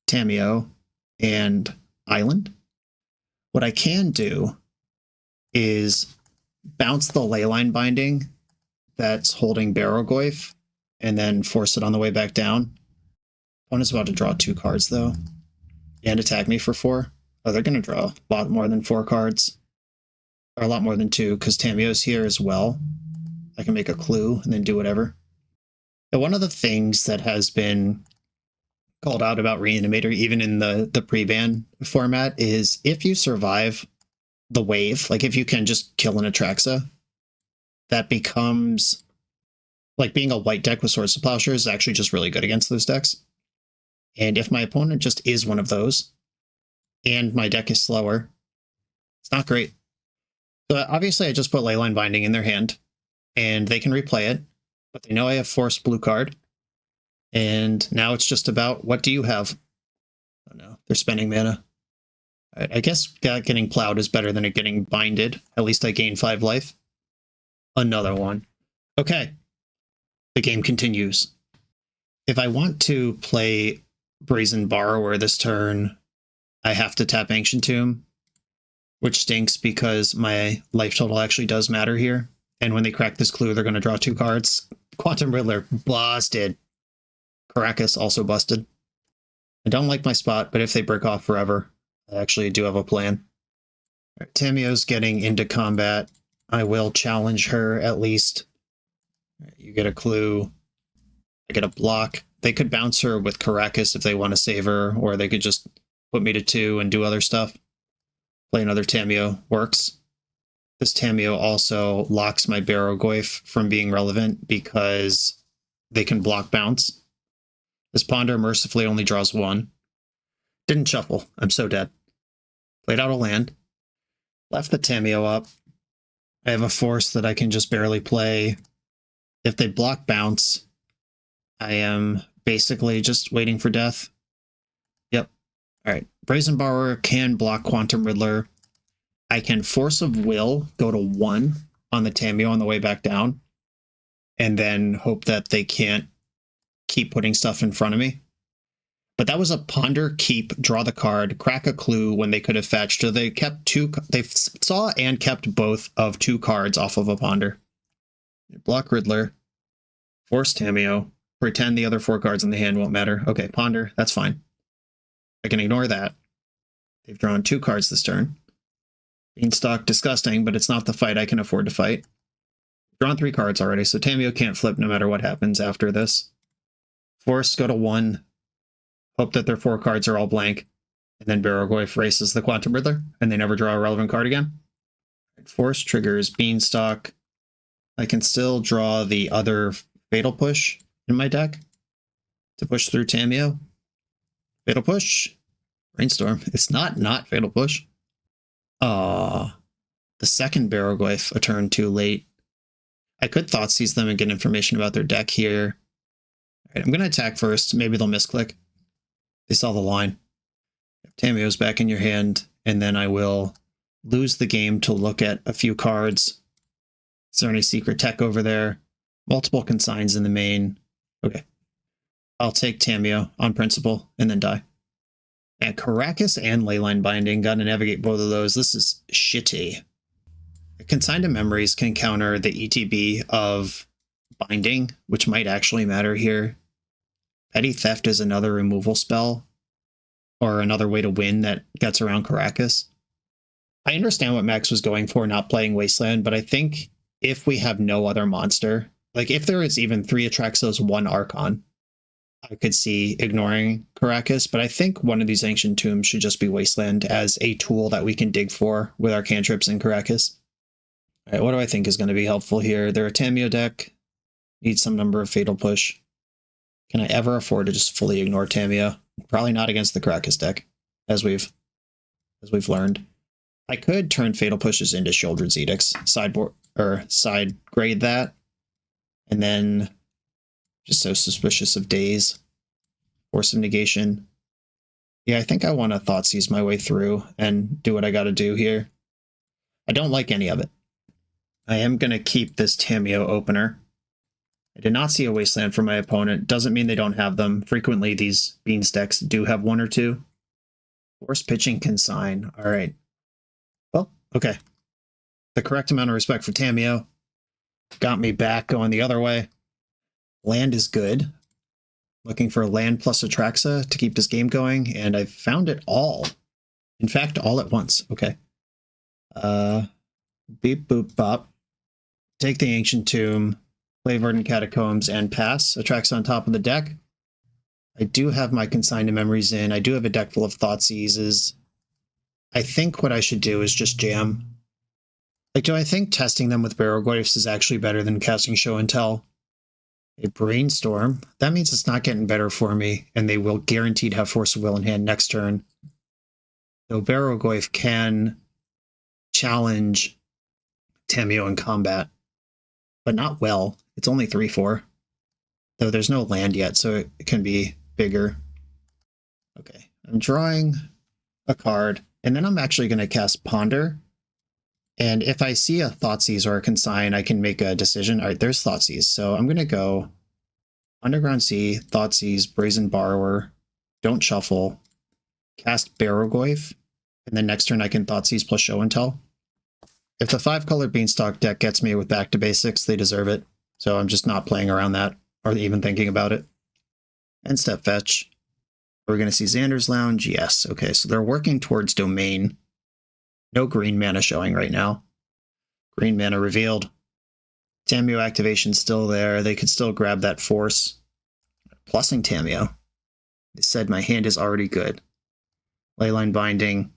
Tamiyo, and Island. What I can do is bounce the Leyline Binding that's holding Barrogoyf and then force it on the way back down. Opponent's about to draw two cards, though, and attack me for four. Oh, they're going to draw a lot more than four cards. Or a lot more than two, because Tamiyo's here as well. I can make a clue and then do whatever. And one of the things that has been called out about Reanimator, even in the pre-ban format, is if you survive the wave, like if you can just kill an Atraxa, that becomes, like being a white deck with Swords to Plowshares is actually just really good against those decks. And if my opponent just is one of those, and my deck is slower, it's not great. So obviously I just put Leyline Binding in their hand, and they can replay it, but they know I have Force blue card, and now it's just about, what do you have? Oh no, they're spending mana. I guess getting plowed is better than it getting binded. At least I gain 5 life. Another one. Okay. The game continues. If I want to play Brazen Borrower this turn, I have to tap Ancient Tomb, which stinks because my life total actually does matter here. And when they crack this clue, they're going to draw 2 cards. Quantum Riddler, busted. Caracas, also busted. I don't like my spot, but if they break off forever, I actually do have a plan. Right, Tamiyo's getting into combat. I will challenge her at least. Right, you get a clue. I get a block. They could bounce her with Caracas if they want to save her, or they could just put me to 2 and do other stuff. Play another Tamiyo, works. This Tamiyo also locks my Barrogoyf from being relevant because they can block bounce. This Ponder mercifully only draws 1. Didn't shuffle. I'm so dead. Played out a land. Left the Tamiyo up. I have a Force that I can just barely play. If they block bounce, I am basically just waiting for death. Yep. Alright. Brazen Borrower can block Quantum Riddler. I can Force of Will go to 1 on the Tamiyo on the way back down, and then hope that they can't keep putting stuff in front of me. But that was a Ponder, keep, draw the card, crack a clue when they could have fetched. So they kept 2, they saw and kept both of 2 cards off of a Ponder. Block Riddler, Force Tamiyo, pretend the other 4 cards in the hand won't matter. Okay, Ponder, that's fine. I can ignore that. They've drawn 2 cards this turn. Beanstalk, disgusting, but it's not the fight I can afford to fight. Drawn 3 cards already, so Tamiyo can't flip no matter what happens after this. Force, go to 1. Hope that their 4 cards are all blank. And then Barrogoyf races the Quantum Riddler, and they never draw a relevant card again. Force triggers Beanstalk. I can still draw the other Fatal Push in my deck to push through Tamiyo. Fatal Push. Brainstorm. It's not Fatal Push. The second Barrogoyf a turn too late. I could Thoughtseize them and get information about their deck here. Alright, I'm going to attack first. Maybe they'll misclick. They saw the line. Tamiyo's back in your hand, and then I will lose the game to look at a few cards. Is there any secret tech over there? Multiple consigns in the main. Okay. I'll take Tamiyo on principle, and then die. And Caracas and Leyline Binding. Gotta navigate both of those. This is shitty. Consigned to Memories can counter the ETB of Binding, which might actually matter here. Petty Theft is another removal spell, or another way to win that gets around Caracas. I understand what Max was going for, not playing Wasteland, but I think if we have no other monster, like if there is even 3 Atraxos, 1 Archon, I could see ignoring Caracas, but I think one of these Ancient Tombs should just be Wasteland as a tool that we can dig for with our cantrips in Caracas. All right, what do I think is going to be helpful here? They're a Tamiyo deck, needs some number of Fatal Push. Can I ever afford to just fully ignore Tamiyo? Probably not against the Caracas deck, as we've learned. I could turn Fatal Pushes into Children's Edicts, sideboard or side grade that, and then just so suspicious of Daze, Force of Negation. Yeah, I think I want to Thoughtseize my way through and do what I got to do here. I don't like any of it. I am going to keep this Tamiyo opener. I did not see a Wasteland for my opponent. Doesn't mean they don't have them. Frequently, these Beans decks do have 1 or 2. Force Pitching Consign. All right. Well, okay. The correct amount of respect for Tamiyo got me back going the other way. Land is good. Looking for land plus Atraxa to keep this game going, and I've found it all. In fact, all at once. Okay. Beep, boop, bop. Take the Ancient Tomb, play Verdant Catacombs, and pass. Atraxa on top of the deck. I do have my Consigned to Memories in. I do have a deck full of Thoughtseizes. I think what I should do is just jam. Like, do I think testing them with Barrowglyphs is actually better than casting Show and Tell? A Brainstorm. That means it's not getting better for me, and they will guaranteed have Force of Will in hand next turn. Though Barrowglyph can challenge Tamiyo in combat, but not well. It's only 3/4. Though there's no land yet, so it can be bigger. Okay, I'm drawing a card, and then I'm actually going to cast Ponder. And if I see a Thoughtseize or a Consign, I can make a decision. All right, there's Thoughtseize. So I'm going to go Underground Sea, Thoughtseize, Brazen Borrower, don't shuffle, cast Barrowglyph, and then next turn I can Thoughtseize plus Show and Tell. If the 5-color Beanstalk deck gets me with Back to Basics, they deserve it. So I'm just not playing around that or even thinking about it. End step fetch. Are we going to see Xander's Lounge? Yes. Okay, so they're working towards Domain. No green mana showing right now. Green mana revealed. Tamiyo activation still there. They could still grab that Force. Plussing Tamiyo. They said my hand is already good. Leyline Binding.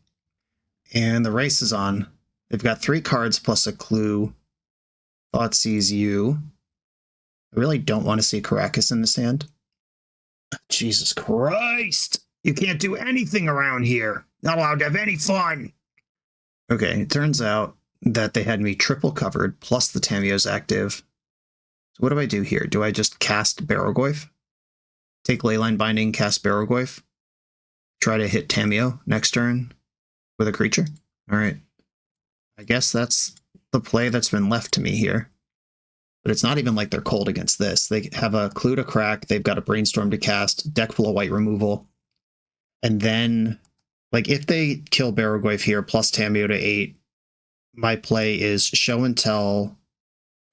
And the race is on. They've got 3 cards plus a clue. Thoughtseize you. I really don't want to see Caracas in this hand. Jesus Christ! You can't do anything around here. Not allowed to have any fun. Okay, it turns out that they had me triple covered, plus the Tamiyo's active. So what do I do here? Do I just cast Barrowglyph? Take Leyline Binding, cast Barrowglyph? Try to hit Tamiyo next turn with a creature? Alright. I guess that's the play that's been left to me here. But it's not even like they're cold against this. They have a Clue to crack, they've got a Brainstorm to cast, deck full of white removal. And then, like, if they kill Barrowglyph here, plus Tamiyo to 8, my play is Show and Tell,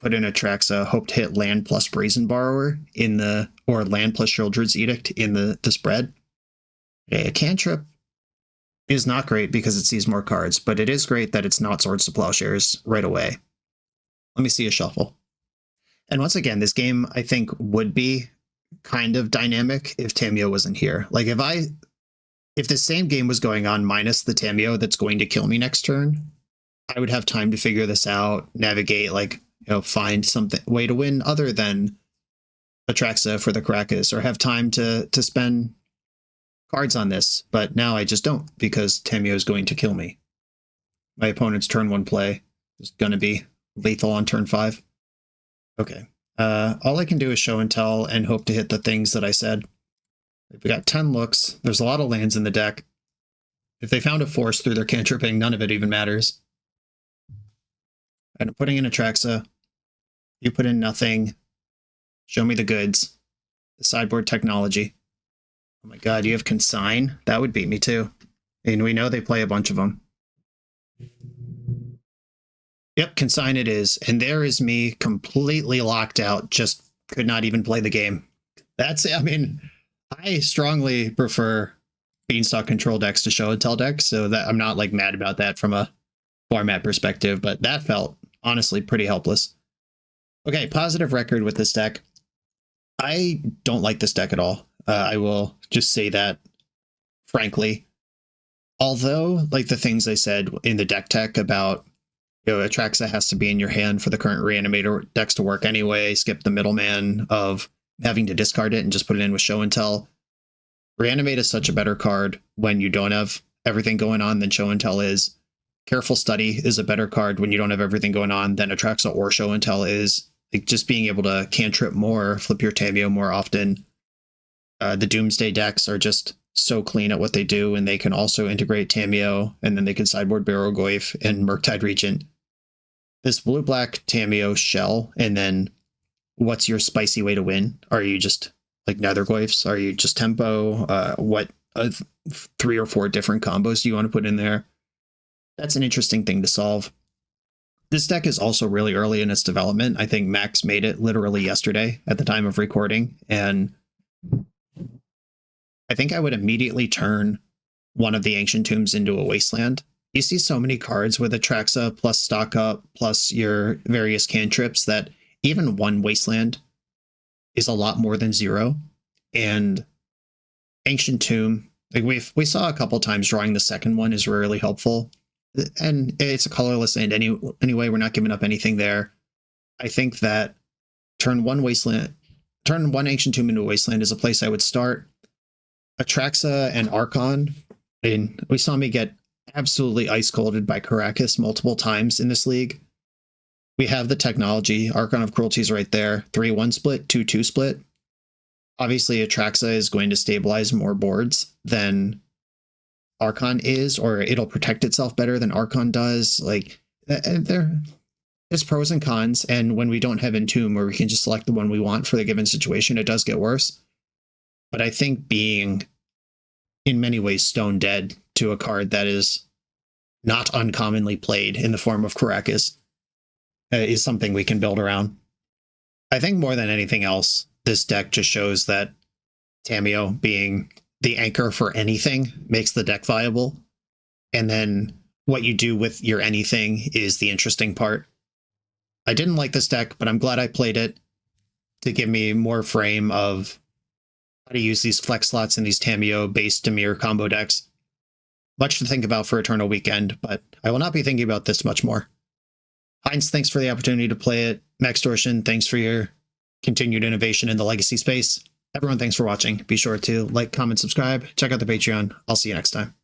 put in Atraxa, hope to hit land plus Brazen Borrower in the, or land plus Children's Edict in the spread. Okay, a cantrip is not great because it sees more cards, but it is great that it's not Swords to Plowshares right away. Let me see a shuffle. And once again, this game, I think, would be kind of dynamic if Tamiyo wasn't here. Like, if the same game was going on minus the Tamiyo that's going to kill me next turn, I would have time to figure this out, navigate, like, find something way to win other than Atraxa for the Caracas, or have time to spend cards on this. But now I just don't, because Tamiyo is going to kill me. My opponent's turn 1 play is going to be lethal on turn 5. Okay. All I can do is Show and Tell and hope to hit the things that I said. We've got 10 looks. There's a lot of lands in the deck. If they found a Force through their cantripping, none of it even matters. And I'm putting in Atraxa. You put in nothing. Show me the goods. The sideboard technology. Oh my god, you have Consign? That would beat me too. And we know they play a bunch of them. Yep, consign it is. And there is me completely locked out, just could not even play the game. I mean, I strongly prefer Beanstalk control decks to show and tell decks, so that I'm not like mad about that from a format perspective, but that felt honestly pretty helpless. Okay, positive record with this deck. I don't like this deck at all. I will just say that frankly. Although, like the things I said in the deck tech about, Atraxa has to be in your hand for the current Reanimator decks to work anyway, skip the middleman of having to discard it and just put it in with Show and Tell. Reanimate is such a better card when you don't have everything going on than Show and Tell is. Careful Study is a better card when you don't have everything going on than Atraxa or Show and Tell is. Like just being able to cantrip more, flip your Tamiyo more often. The Doomsday decks are just so clean at what they do, and they can also integrate Tamiyo, and then they can sideboard Barrowgoyf and Murktide Regent. This blue-black Tamiyo shell, and then what's your spicy way to win? Are you just like Nethergoyfs? Are you just tempo? What 3 or 4 different combos do you want to put in there? That's an interesting thing to solve. This deck is also really early in its development. I think Max made it literally yesterday at the time of recording, and I think I would immediately turn one of the Ancient Tombs into a Wasteland. You see so many cards with Atraxa plus Stock Up plus your various cantrips that even one Wasteland is a lot more than 0. And Ancient Tomb, like we saw a couple times drawing the second one is really helpful. And it's a colorless land anyway, we're not giving up anything there. I think that turn one Ancient Tomb into a Wasteland is a place I would start. Atraxa and Archon, and we saw me get absolutely ice-colded by Caracas multiple times in this league. We have the technology. Archon of Cruelty is right there. 3-1 split, 2-2 split. Obviously, Atraxa is going to stabilize more boards than Archon is, or it'll protect itself better than Archon does. Like, there's pros and cons, and when we don't have Entomb, where we can just select the one we want for the given situation, it does get worse. But I think being, in many ways, stone dead to a card that is not uncommonly played in the form of Caracas is something we can build around. I think more than anything else, this deck just shows that Tamiyo being the anchor for anything makes the deck viable. And then what you do with your anything is the interesting part. I didn't like this deck, but I'm glad I played it to give me more frame of how to use these flex slots in these Tamiyo-based Dimir combo decks. Much to think about for Eternal Weekend, but I will not be thinking about this much more. Heinz, thanks for the opportunity to play it. Maxtortion, thanks for your continued innovation in the legacy space. Everyone, thanks for watching. Be sure to like, comment, subscribe, check out the Patreon. I'll see you next time.